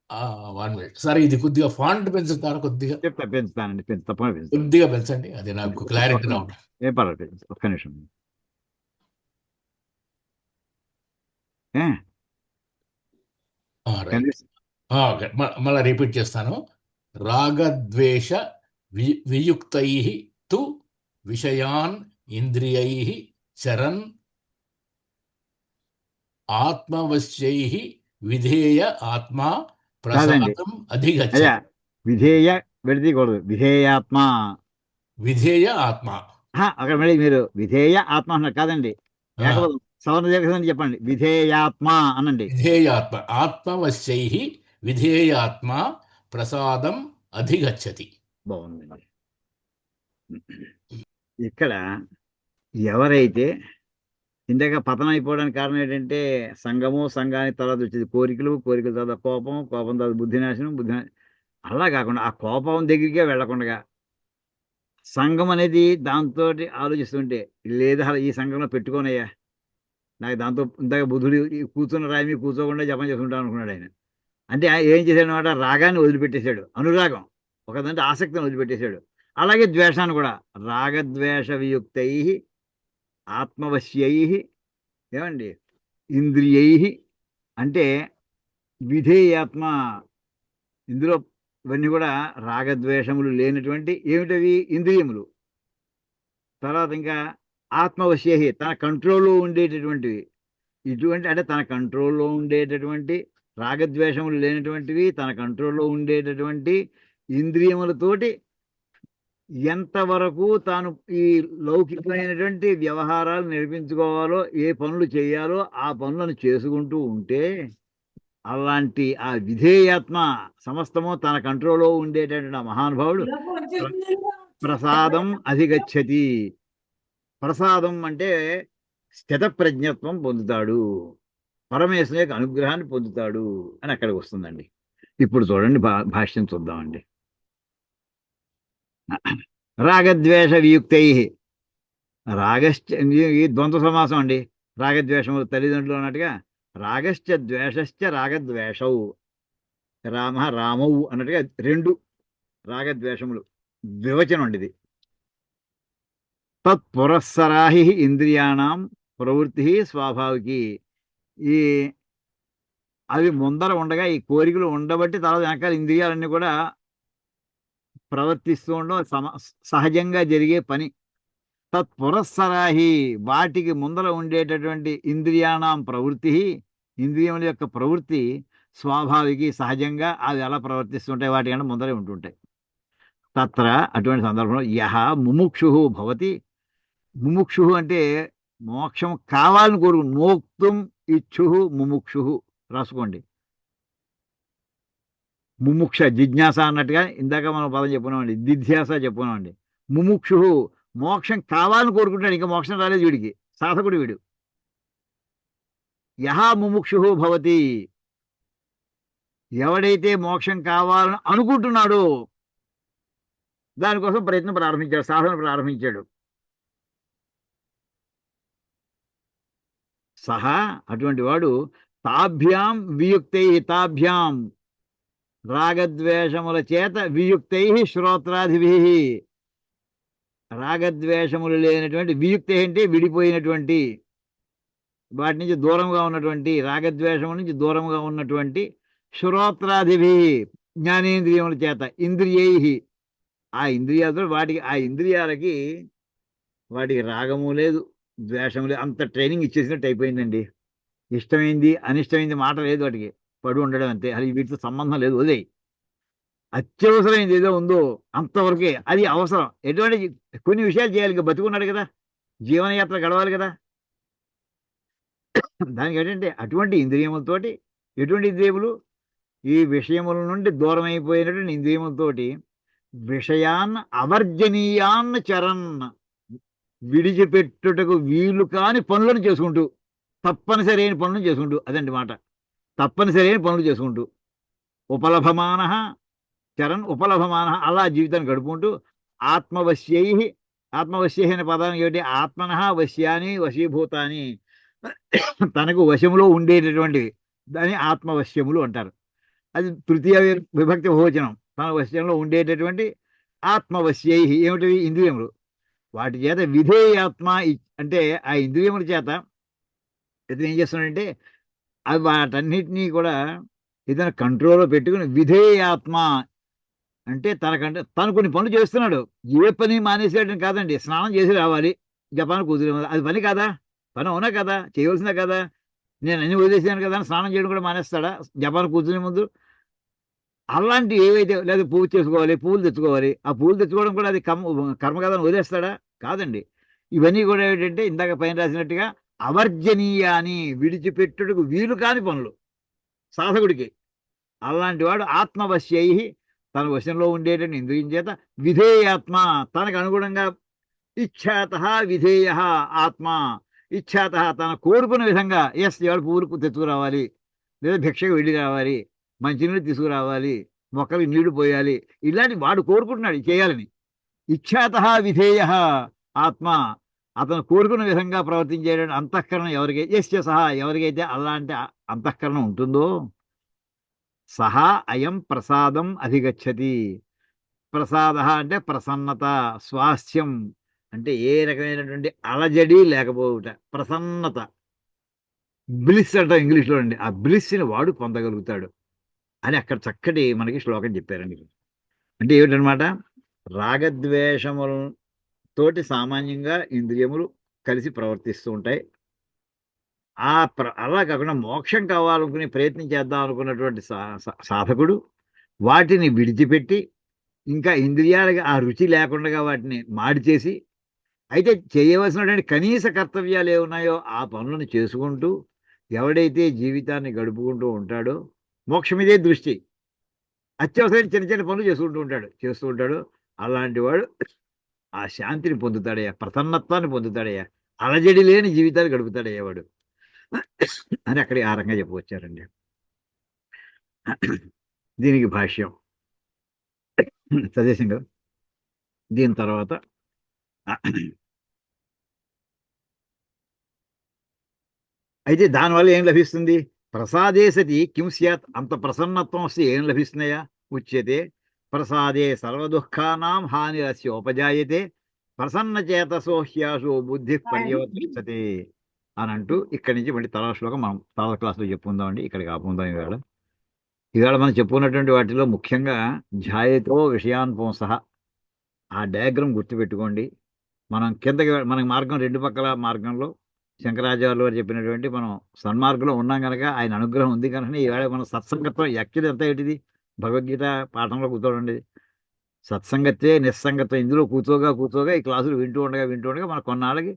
1 minute సార్, ఇది కొద్దిగా ఫాంట్ పెంచుతారా? కొద్దిగా పెంచుతానండి, తప్పకుండా పెంచుతాను. కొద్దిగా పెంచండి, అది నాకు క్లారిటీ రావడం. ఏం పర్వాలేదు, ఒక్క నిమిషం. ఓకే, మళ్ళీ రిపీట్ చేస్తాను. రాగద్వేష వియుక్తై తు విషయాన్ ఇంద్రియై చరన్ ఆత్మవశ్యై విధేయ ఆత్మా ప్రసాదం అధిగచ్చతి. విధేయ విడదీయకూడదు, విధేయాత్మ. విధేయ ఆత్మ. అక్కడ మళ్ళీ మీరు విధేయ ఆత్మ అన్నారు కాదండి, సవర్ణ దీర్ఘం చెప్పండి. విధేయాత్మ అనండి. విధేయాత్మ. ఆత్మవశ్యై విధేయాత్మ ప్రసాదం అధిగచ్చతి. బాగుందండి. ఇక్కడ ఎవరైతే ఇందాక పతనం అయిపోవడానికి కారణం ఏంటంటే సంఘానికి తర్వాత వచ్చేది కోరికల తర్వాత కోపం తర్వాత బుద్ధినాశనం, అలా కాకుండా ఆ కోపం దగ్గరికే వెళ్లకుండా సంఘం అనేది దాంతో ఆలోచిస్తుంటే, లేదా ఈ సంఘంలో పెట్టుకోనయ్యా, నాకు దాంతో ఇందాక బుద్ధుడు కూర్చున్న రాయి మీద కూర్చోకుండా జపం చేసుకుంటాను అనుకున్నాడు ఆయన. అంటే ఏం చేశాడు అనమాట? రాగాన్ని వదిలిపెట్టేశాడు, అనురాగం ఒకదంటే ఆసక్తిని వదిలిపెట్టేశాడు. అలాగే ద్వేషాన్ని కూడా. రాగద్వేష వియుక్తై ఆత్మవశ్యై ఏమండి ఇంద్రియై అంటే విధేయాత్మ. ఇందులో ఇవన్నీ కూడా రాగద్వేషములు లేనటువంటి ఏమిటవి? ఇంద్రియములు. తర్వాత ఇంకా ఆత్మవశ్యై తన కంట్రోల్లో ఉండేటటువంటివి. ఇటువంటి అంటే తన కంట్రోల్లో ఉండేటటువంటి రాగద్వేషములు లేనటువంటివి, తన కంట్రోల్లో ఉండేటటువంటి ఇంద్రియములతోటి ఎంతవరకు తాను ఈ లౌకికమైనటువంటి వ్యవహారాలు నిర్మించుకోవాలో, ఏ పనులు చేయాలో ఆ పనులను చేసుకుంటూ ఉంటే, అలాంటి ఆ విధేయాత్మ సమస్తము తన కంట్రోల్లో ఉండేటటువంటి మహానుభావుడు ప్రసాదం అధిగచ్చతి. ప్రసాదం అంటే స్థితప్రజ్ఞత్వం పొందుతాడు, పరమేశ్వరుని యొక్క అనుగ్రహాన్ని పొందుతాడు అని అక్కడికి వస్తుందండి. ఇప్పుడు చూడండి, భాష్యం చూద్దామండి. రాగద్వేష వియుక్తై. రాగశ్చ ఈ ద్వంద్వ సమాసం అండి. రాగద్వేషములు తల్లిదండ్రులు అన్నట్టుగా రాగశ్చ ద్వేషశ్చ రాగద్వేషౌ. రామౌ అన్నట్టుగా 2 రాగద్వేషములు ద్వివచనం అండి ఇది. తత్పురస్సరాహి ఇంద్రియాణం ప్రవృత్తి స్వాభావికి. ఈ అవి ముందర ఉండగా ఈ కోరికలు ఉండబట్టి తర్వాత వెనకాల ఇంద్రియాలన్నీ కూడా ప్రవర్తిస్తూ ఉండడం సహజంగా జరిగే పని. తత్పురస్సరాహి వాటికి ముందర ఉండేటటువంటి ఇంద్రియాణం ప్రవృత్తి, ఇంద్రియముల యొక్క ప్రవృత్తి స్వాభావికి సహజంగా అవి ఎలా ప్రవర్తిస్తుంటాయి, వాటి కన్నా ముందరే ఉంటుంటాయి. తత్ర అటువంటి సందర్భంలో యహ ముముక్షు భవతి. ముముక్షు అంటే మోక్షం కావాలని కోరుకు, మోక్తుం ఇచ్చు ముముక్షు రాసుకోండి. ముముక్ష జిజ్ఞాస అన్నట్టుగా ఇందాక మనం పదం చెప్పుకున్నామండి, దిధ్యాస చెప్పుకున్నామండి. ముముక్షు మోక్షం కావాలని కోరుకుంటాడు, ఇంకా మోక్షం రాలేదు వీడికి, సాధకుడు వీడు. యహ ముముక్షు భవతి, ఎవడైతే మోక్షం కావాలని అనుకుంటున్నాడో దానికోసం ప్రయత్నం ప్రారంభించాడు, సాధన ప్రారంభించాడు. సహా అటువంటి వాడు తాభ్యాం వియుక్తై, తాభ్యాం రాగద్వేషముల చేత వియుక్తై శ్రోత్రాదిభి. రాగద్వేషములు లేనటువంటి, వియుక్త అంటే విడిపోయినటువంటి, వాటి నుంచి దూరంగా ఉన్నటువంటి, రాగద్వేషముల నుంచి దూరంగా ఉన్నటువంటి శ్రోత్రాదిభి జ్ఞానేంద్రియముల చేత, ఇంద్రియై ఆ ఇంద్రియాలతో ఆ ఇంద్రియాలకి వాటికి రాగము లేదు, ద్వేషము లేదు, అంత ట్రైనింగ్ ఇచ్చేసినట్టు అయిపోయిందండి. ఇష్టమైంది అనిష్టమైంది మాట లేదు, వాటికి పడి ఉండడం అంతే. అది వీటితో సంబంధం లేదు, వదిలేయి. అత్యవసరమైంది ఏదో ఉందో అంతవరకే అది అవసరం. ఎటువంటి కొన్ని విషయాలు చేయాలి, ఇంకా బతుకున్నాడు కదా, జీవనయాత్ర గడవాలి కదా. దానికి ఏంటంటే అటువంటి ఇంద్రియములతోటి, ఎటువంటి ఇంద్రియములు, ఈ విషయముల నుండి దూరం అయిపోయినటువంటి ఇంద్రియములతోటి విషయాన్ని అవర్జనీయాన్ని చరన్, విడిచిపెట్టుటకు వీలు కాని పనులను చేసుకుంటూ, తప్పనిసరి అయిన పనులను చేసుకుంటూ, అదండి మాట, తప్పనిసరి అయిన పనులు చేసుకుంటూ, ఉపలభమాన చరణ్ ఉపలభమాన, అలా జీవితాన్ని గడుపుకుంటూ ఆత్మవశ్యై, ఆత్మవశ్య అనే పదానికి ఏంటి, ఆత్మన వశ్యాని వశీభూతాని, తనకు వశములో ఉండేటటువంటివి, దాన్ని ఆత్మవశ్యములు అంటారు. అది తృతీయ విభక్తి బహువచనం. తన వశ్యంలో ఉండేటటువంటి ఆత్మవశ్యై, ఏమిటి, ఇంద్రియములు. వాటి చేత విధేయాత్మ, అంటే ఆ ఇంద్రియముల చేత ఇతను ఏం చేస్తున్నాడంటే అవి వాటన్నిటినీ కూడా ఇతను కంట్రోల్లో పెట్టుకుని విధేయాత్మ అంటే తను కొన్ని పనులు చేస్తున్నాడు. ఏ పని మానేసేయడం కాదండి. స్నానం చేసి రావాలి, జపాన్ కూతురు, అది పని కాదా? పని అవునా కదా, చేయవలసిందే కదా. నేను అన్ని వదిలేసాను కదా అని స్నానం చేయడం కూడా మానేస్తాడా జపాన్ కూర్చునే ముందు? అలాంటి ఏవైతే, లేదా పువ్వు చేసుకోవాలి, పువ్వులు తెచ్చుకోవాలి, ఆ పువ్వులు తెచ్చుకోవడం కూడా అది కర్మ కదా అని వదిలేస్తాడా? కాదండి. ఇవన్నీ కూడా ఏంటంటే ఇందాక పైన రాసినట్టుగా అవర్జనీయాని, విడిచిపెట్టుటకు వీలు కాని పనులు సాధకుడికి. అలాంటి వాడు ఆత్మవశ్యై, తన వశంలో ఉండేటువంటి ఇంద్రియం చేత విధేయాత్మ, తనకు అనుగుణంగా ఇచ్ఛాత విధేయ ఆత్మ, ఇచ్ఛాత తన కోరుకున్న విధంగా, ఇవాళ పువ్వులు తెచ్చుకురావాలి, లేదా భిక్షకు వెళ్ళి రావాలి, మంచినీళ్ళు తీసుకురావాలి, మొక్కలకు నీళ్లు పోయాలి, ఇలాంటి వాడు కోరుకుంటున్నాడు చేయాలని. ఇచ్ఛాత విధేయ ఆత్మ, అతను కోరుకున్న విధంగా ప్రవర్తించేటువంటి అంతఃకరణం ఎవరికైతే అలాంటి అంతఃకరణం ఉంటుందో సహా అయం ప్రసాదం అధిగచ్చతి. ప్రసాద అంటే ప్రసన్నత, స్వాస్థ్యం అంటే ఏ రకమైనటువంటి అలజడి లేకపోవుట, ప్రసన్నత, బ్లిస్ అంటాం ఇంగ్లీష్లో అండి. ఆ బ్లిస్ని వాడు పొందగలుగుతాడు అని అక్కడ చక్కటి మనకి శ్లోకం చెప్పారండి. అంటే ఏమిటనమాట, రాగద్వేషములతోటి సామాన్యంగా ఇంద్రియములు కలిసి ప్రవర్తిస్తూ ఉంటాయి. అలా కాకుండా మోక్షం కావాలనుకుని ప్రయత్నం చేద్దాం అనుకున్నటువంటి సాధకుడు వాటిని విడిచిపెట్టి, ఇంకా ఇంద్రియాలకి ఆ రుచి లేకుండా వాటిని మాడి చేసి, అయితే చేయవలసినటువంటి కనీస కర్తవ్యాలు ఏమున్నాయో ఆ పనులను చేసుకుంటూ ఎవడైతే జీవితాన్ని గడుపుకుంటూ ఉంటాడో, మోక్షం మీదే దృష్టి, అత్యవసరమైన చిన్న చిన్న పనులు చేస్తూ ఉంటాడు. అలాంటి వాడు ఆ శాంతిని పొందుతాడయ్యా, ప్రసన్నత్వాన్ని పొందుతాడయ్యా, అలజడి లేని జీవితాన్ని గడుపుతాడయ్యా వాడు అని అక్కడ ఆ రకంగా చెప్పవచ్చారండి. దీనికి భాష్యం సజెషన్ కదా. దీని తర్వాత అయితే దానివల్ల ఏం లభిస్తుంది? ప్రసాదే సతి కిం స్యాత్, అంత ప్రసన్నత్వం వస్తే ఏం లభిస్తున్నాయా? ఉచ్యతే ప్రసాదే సర్వదుఃఖానాం హానిరస్యోపజాయతే ప్రసన్న చేతసోహ్యాసో బుద్ధి పర్యవతిష్టతే అని అంటూ ఇక్కడి నుంచి మళ్ళీ తర్వాత శ్లోకం మనం తర్వాత క్లాస్లో చెప్పుకుందామండి. ఇక్కడికి ఆపుకుందాం. ఇవాళ మనం చెప్పుకున్నటువంటి వాటిలో ముఖ్యంగా ధ్యాయతో విషయాన్పుంసః, ఆ డయాగ్రామ్ గుర్తుపెట్టుకోండి. మనం కిందకి మనకి మార్గం రెండు పక్కల మార్గంలో శంకరాచార్యులు వారు చెప్పినటువంటి మనం సన్మార్గంలో ఉన్నాం కనుక, ఆయన అనుగ్రహం ఉంది కనుక ఈవేళ మనం సత్సంగత్వం యాక్చువల్లీ ఎంత ఏంటిది, భగవద్గీత పాఠంలో కూర్చోండి, సత్సంగతే నిస్సంగత్వం. ఇందులో కూర్చోగా ఈ క్లాసులు వింటూ ఉండగా మన కొన్నాళ్ళకి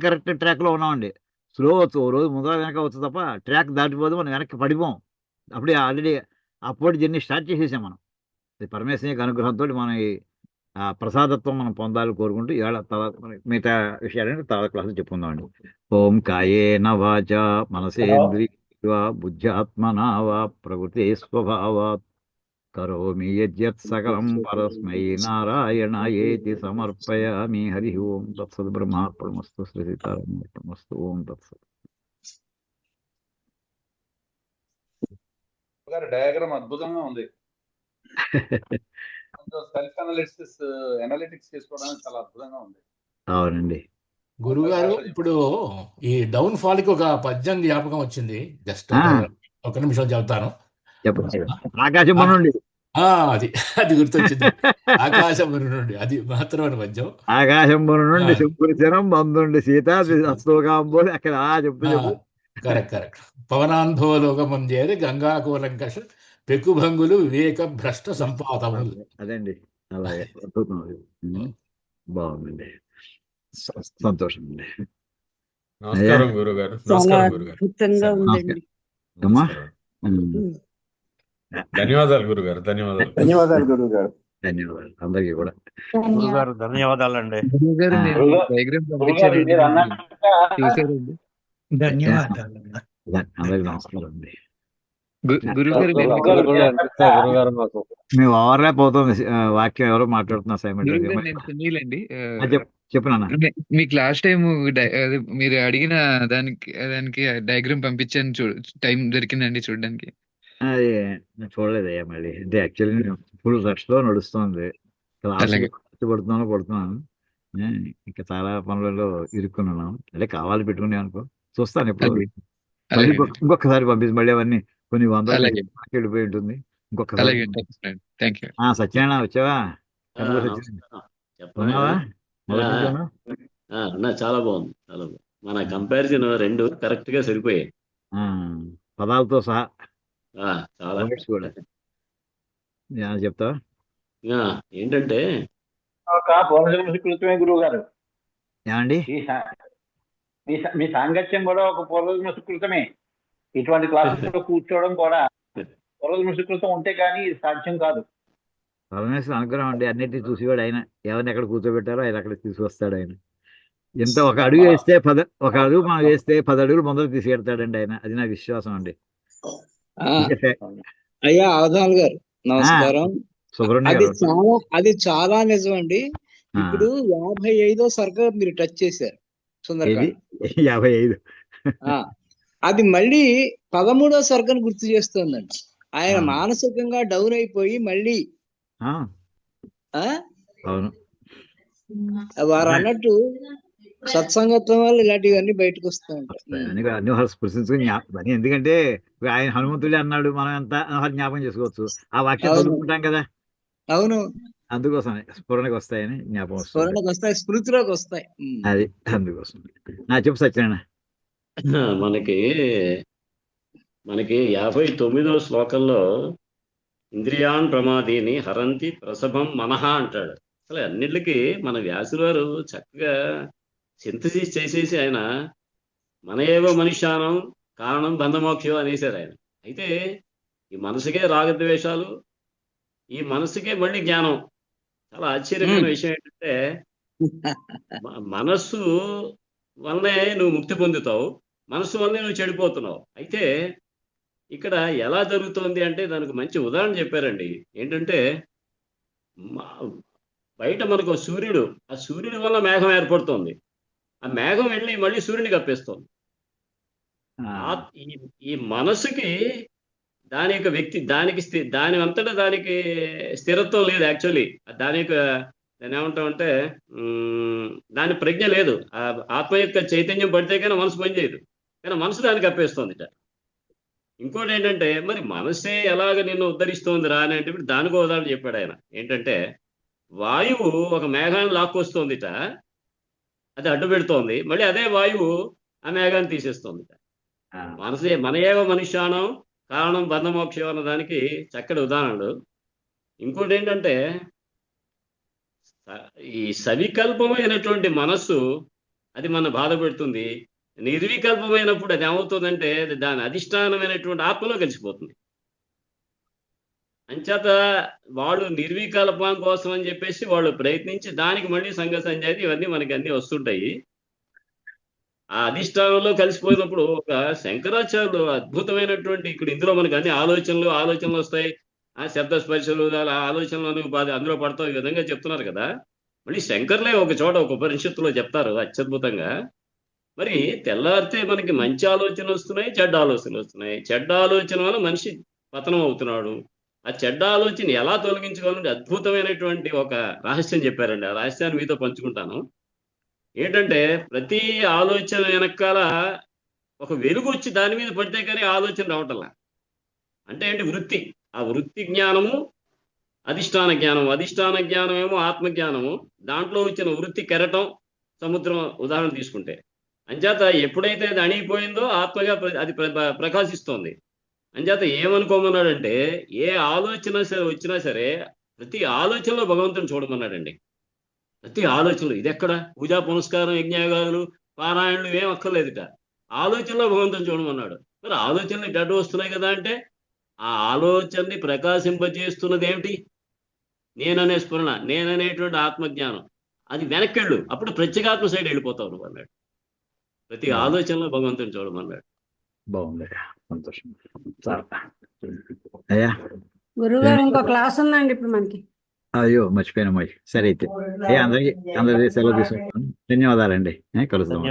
కరెక్ట్ ట్రాక్లో ఉన్నామండి. స్లో వచ్చు, ఓ రోజు ముందర వెనక వచ్చు తప్ప ట్రాక్ దాటిపోదు, మనం వెనక్కి పడిపోం. అప్పుడే ఆల్రెడీ అప్పుడు జర్నీ స్టార్ట్ చేసేసాం మనం. పరమేశ్వర యొక్క అనుగ్రహంతో మన ఆ ప్రసాదత్వం మనం పొందాలని కోరుకుంటూ ఇవాళ మిగతా విషయాలని తర్వాత క్లాసులు చెప్పుకుందామండి. ఓం కాయేన వాచా మనసేంద్రియా బుద్ధ్యాత్మనా వా ప్రకృతి స్వభావాత్ కరోమి యద్యత్ సకలం పరస్మై నారాయణాయేతి సమర్పయామి. హరి ఓం తత్సత్. బ్రహ్మార్పణమస్తు. శ్రీ సీతారామస్తు. ఓం తత్సత్. డయాగ్రామ్ అద్భుతంగా ఉంది. సెల్ఫ్ అనలిటిక్స్ చేసుకోవడానికి చాలా అద్భుతంగా ఉంది. అవునండి గురుగారు. ఇప్పుడు ఈ డౌన్ ఫాల్ కి ఒక పద్యం జ్ఞాపకం వచ్చింది. జస్ట్ ఒక నిమిషం చెప్తాను. చెప్పండి. ఆకాశం నుండి అది అది గుర్తొచ్చింది. ఆకాశమును నుండి అది మాత్రమే పద్యం. ఆకాశంబున నుండి ఆ. శంకురిచరం బంధుండి సీతా హస్తోకాంబోది అక్కడ చెప్తూ చెప్పు. కరెక్ట్. పవనాంధోలోకముంజేరి గంగాకూలంకష పెక్కుభంగులు వివేక భ్రష్ట సంపాదములు. అదండి అలాగే అద్భుతం అది. బాగుందండి, సంతోషం అండి. నమస్కారం గురుగారు. చాలా నమస్కారం గురుగారు. అద్భుతంగా ఉందండి. అమ్మా ధన్యవాదాలు గురుగారు. ధన్యవాదాలు. ధన్యవాదాలు గురువు గారు. ధన్యవాదాలు అందరికీ కూడా. గురుగారు ధన్యవాదాలండి. గురువుగారు నేను గురుగారు, డయాగ్రామ్ గురుగారు పంపించానండి, మీరు అన్నట్టుగా చూసారండి. ధన్యవాదాలు. అందరికి నమస్కారం అండి. గురువుగారు నేను గురుగారు మాకు మేము ఓవర్లాప్ అవుతుంది వాక్యం ఎవరో మాట్లాడుతున్నా గురువుగారు నేను సునీల్ చెప్పు నాన్న. మీకు లాస్ట్ టైం మీరు అడిగిన దానికి డయాగ్రామ్ పంపించాను, టైం దొరికిందండి చూడడానికి. అది నేను చూడలేదయ్యా మళ్ళీ. అంటే యాక్చువల్లీ నేను ఫుల్ రష్ లో నడుస్తుంది, అలాగే. పడుతున్నాను. ఇంకా చాలా పనులలో ఇరుక్కున్నాను. అంటే కావాలి పెట్టుకునే అనుకో, చూస్తాను ఎప్పుడు. అలాగే. మళ్ళీ అలాగే. ఇంకొకసారి పంపించి మళ్ళీ అవన్నీ కొన్ని వందలు అలాగే. వెళ్ళిపోయి ఉంటుంది. ఇంకొకసారి అలాగే. Thank you. సత్యనారాయణ వచ్చావా? ఉన్నావా? మొదటి నుంచి ఉన్నా? చాలా బాగుంది, చాలా బాగుంది. మన కంపారిజన్ రెండు కరెక్ట్ గా సరిపోయాయి, పదాలతో సహా. చాలా కూడా చెప్తావా? ఏంటంటే ఒక పూర్వజన్మ సుకృతమే గురువు గారు. ఏమండి మీ సాంగత్యం కూడా ఒక పూర్వజన్మ సుకృతమే. ఇటువంటి క్లాసులో కూర్చోవడం కూడా పూర్వజన్మ సుకృతం ఉంటే కానీ ఇది సాధ్యం కాదు. పరమేశ్వర అనుగ్రహం అండి. అన్నిటినీ చూసేవాడు ఆయన. ఎవరిని ఎక్కడ కూర్చోబెట్టారో ఆయన అక్కడ తీసుకొస్తాడు ఆయన. ఎంత ఒక అడుగు వేస్తే ఒక అడుగు మనం వేస్తే 10 అడుగులు ముందర తీసుకెడతాడండి ఆయన. అది నా విశ్వాసం అండి. అయ్యా అవధాన్ గారు నమస్కారం. అది చాలా నిజం అండి. ఇప్పుడు 55వ సర్గ మీరు టచ్ చేశారు సుందరకాండ. 55 అది మళ్ళీ 13వ సర్గను గుర్తు చేస్తుందండి. ఆయన మానసికంగా డౌన్ అయిపోయి మళ్ళీ అవును వారు అన్నట్టు సత్సంగత్వం వల్ల ఇలాంటివన్నీ బయటకు వస్తూ ఉంటాయి. అన్ని స్పృశించుకుని ఎందుకంటే ఆయన హనుమంతుడే అన్నాడు, మనం ఎంత జ్ఞాపకం చేసుకోవచ్చు. ఆ వాక్యం చదువుకుంటాం కదా. అవును, అందుకోసం స్ఫురణకు వస్తాయని జ్ఞాపకం స్ఫురణకు వస్తాయి, స్మృతిలోకి వస్తాయి. అది అందుకోసం. చెప్పు సత్యనారాయణ. మనకి 59వ శ్లోకంలో ఇంద్రియాన్ ప్రమాదీని హరంతి ప్రసభం మనహ అంటాడు. అసలు అన్నిటికీ మన వ్యాసుల వారు చక్కగా సింథసిస్ చేసేసి ఆయన మన ఏవో మనుష్యానం కారణం బంధమోక్షం అనేసారు ఆయన. అయితే ఈ మనసుకే రాగద్వేషాలు, ఈ మనసుకే మళ్ళీ జ్ఞానం. చాలా ఆశ్చర్యమైన విషయం ఏంటంటే మనస్సు వల్లనే నువ్వు ముక్తి పొందుతావు, మనసు వల్లనే నువ్వు చెడిపోతున్నావు. అయితే ఇక్కడ ఎలా జరుగుతోంది అంటే దానికి మంచి ఉదాహరణ చెప్పారండి. ఏంటంటే బయట మనకు సూర్యుడు, ఆ సూర్యుడి వల్ల మేఘం ఏర్పడుతోంది. ఆ మేఘం వెళ్ళి మళ్ళీ సూర్యుని కప్పేస్తోంది. ఈ మనసుకి దాని యొక్క వ్యక్తి దాని అంతటా దానికి స్థిరత్వం లేదు. యాక్చువల్లీ దాని యొక్క దాన్ని ఏమంటామంటే దాని ప్రజ్ఞ లేదు. ఆ ఆత్మ యొక్క చైతన్యం పడితే కానీ మనసు పనిచేయదు, కానీ మనసు దానికి కప్పేస్తోంది. ఇంకోటి ఏంటంటే మరి మనసే ఎలాగ నిన్ను ఉద్ధరిస్తోంది రా అని అంటే దానికో ఉదాహరణ చెప్పాడు ఆయన. ఏంటంటే వాయువు ఒక మేఘాన్ని లాక్కొస్తోందిట, అది అడ్డు పెడుతోంది, మళ్ళీ అదే వాయువు ఆ మేఘాన్ని తీసేస్తోందిట. మనసే మన ఏవ మనుష్యానం కారణం బంధమోక్షం అన్న దానికి చక్కటి ఉదాహరణలు. ఇంకోటి ఏంటంటే ఈ సవికల్పమైనటువంటి మనస్సు అది మన బాధ పెడుతుంది. నిర్వికల్పమైనప్పుడు అది ఏమవుతుందంటే దాని అధిష్టానమైనటువంటి ఆత్మలో కలిసిపోతుంది. అంచేత వాళ్ళు నిర్వికల్పం కోసం అని చెప్పేసి వాళ్ళు ప్రయత్నించి దానికి మళ్ళీ సంఘ సంజాతి ఇవన్నీ మనకి అన్నీ వస్తుంటాయి. ఆ అధిష్టానంలో కలిసిపోయినప్పుడు ఒక శంకరాచార్యులు అద్భుతమైనటువంటి ఇక్కడ ఇందులో మనకి అన్ని ఆలోచనలు వస్తాయి. ఆ శబ్ద స్పర్శలు ఆలోచనలు అందులో పడతాం, ఈ విధంగా చెప్తున్నారు కదా. మళ్ళీ శంకర్లే ఒక చోట ఒక ఉపనిషత్తులో చెప్తారు అత్యద్భుతంగా. మరి తెల్లారితే మనకి మంచి ఆలోచనలు వస్తున్నాయి, చెడ్డ ఆలోచనలు వస్తున్నాయి. చెడ్డ ఆలోచన వల్ల మనిషి పతనం అవుతున్నాడు. ఆ చెడ్డ ఆలోచన ఎలా తొలగించుకోవాలంటే అద్భుతమైనటువంటి ఒక రహస్యం చెప్పారండి. ఆ రహస్యాన్ని మీతో పంచుకుంటాను. ఏంటంటే ప్రతి ఆలోచన వెనకాల ఒక వెలుగు వచ్చి దాని మీద పడితే కానీ ఆలోచన రావటంలా. అంటే ఏంటి? వృత్తి. ఆ వృత్తి జ్ఞానము అధిష్టాన జ్ఞానం, అధిష్టాన జ్ఞానం ఏమో ఆత్మజ్ఞానము, దాంట్లో వచ్చిన వృత్తి కెరటం, సముద్రం ఉదాహరణ తీసుకుంటే. అంచేత ఎప్పుడైతే అది అణిగిపోయిందో ఆత్మగా అది ప్రకాశిస్తోంది. అంచేత ఏమనుకోమన్నాడంటే ఏ ఆలోచన వచ్చినా సరే ప్రతి ఆలోచనలో భగవంతుని చూడమన్నాడండి. ప్రతి ఆలోచనలు. ఇది ఎక్కడ పూజా పునస్కారం, యజ్ఞయాగాలు, పారాయణలు ఏం అక్కర్లేదుట. ఆలోచనలో భగవంతుని చూడమన్నాడు. మరి ఆలోచనలు గడ్డు వస్తున్నాయి కదా అంటే ఆ ఆలోచనని ప్రకాశింపజేస్తున్నది ఏమిటి? నేననే స్ఫురణ, నేననేటువంటి ఆత్మజ్ఞానం. అది వెనక్కెళ్ళు, అప్పుడు ప్రత్యేగాత్మ సైడ్ వెళ్ళిపోతావు నువ్వు అన్నాడు. ప్రతి ఆలోచనలో భగవంతుని చూడమన్నాడు. బాగుంది, సంతోషం. అయ్యా గురువుగారు ఇంకో క్లాస్ ఉందండి ఇప్పుడు మనకి. అయ్యో మర్చిపోయినా మరి. సరే అయితే అందరికీ సెలవు తీసుకుంటాను. ధన్యవాదాలండి. కలుద్దాం.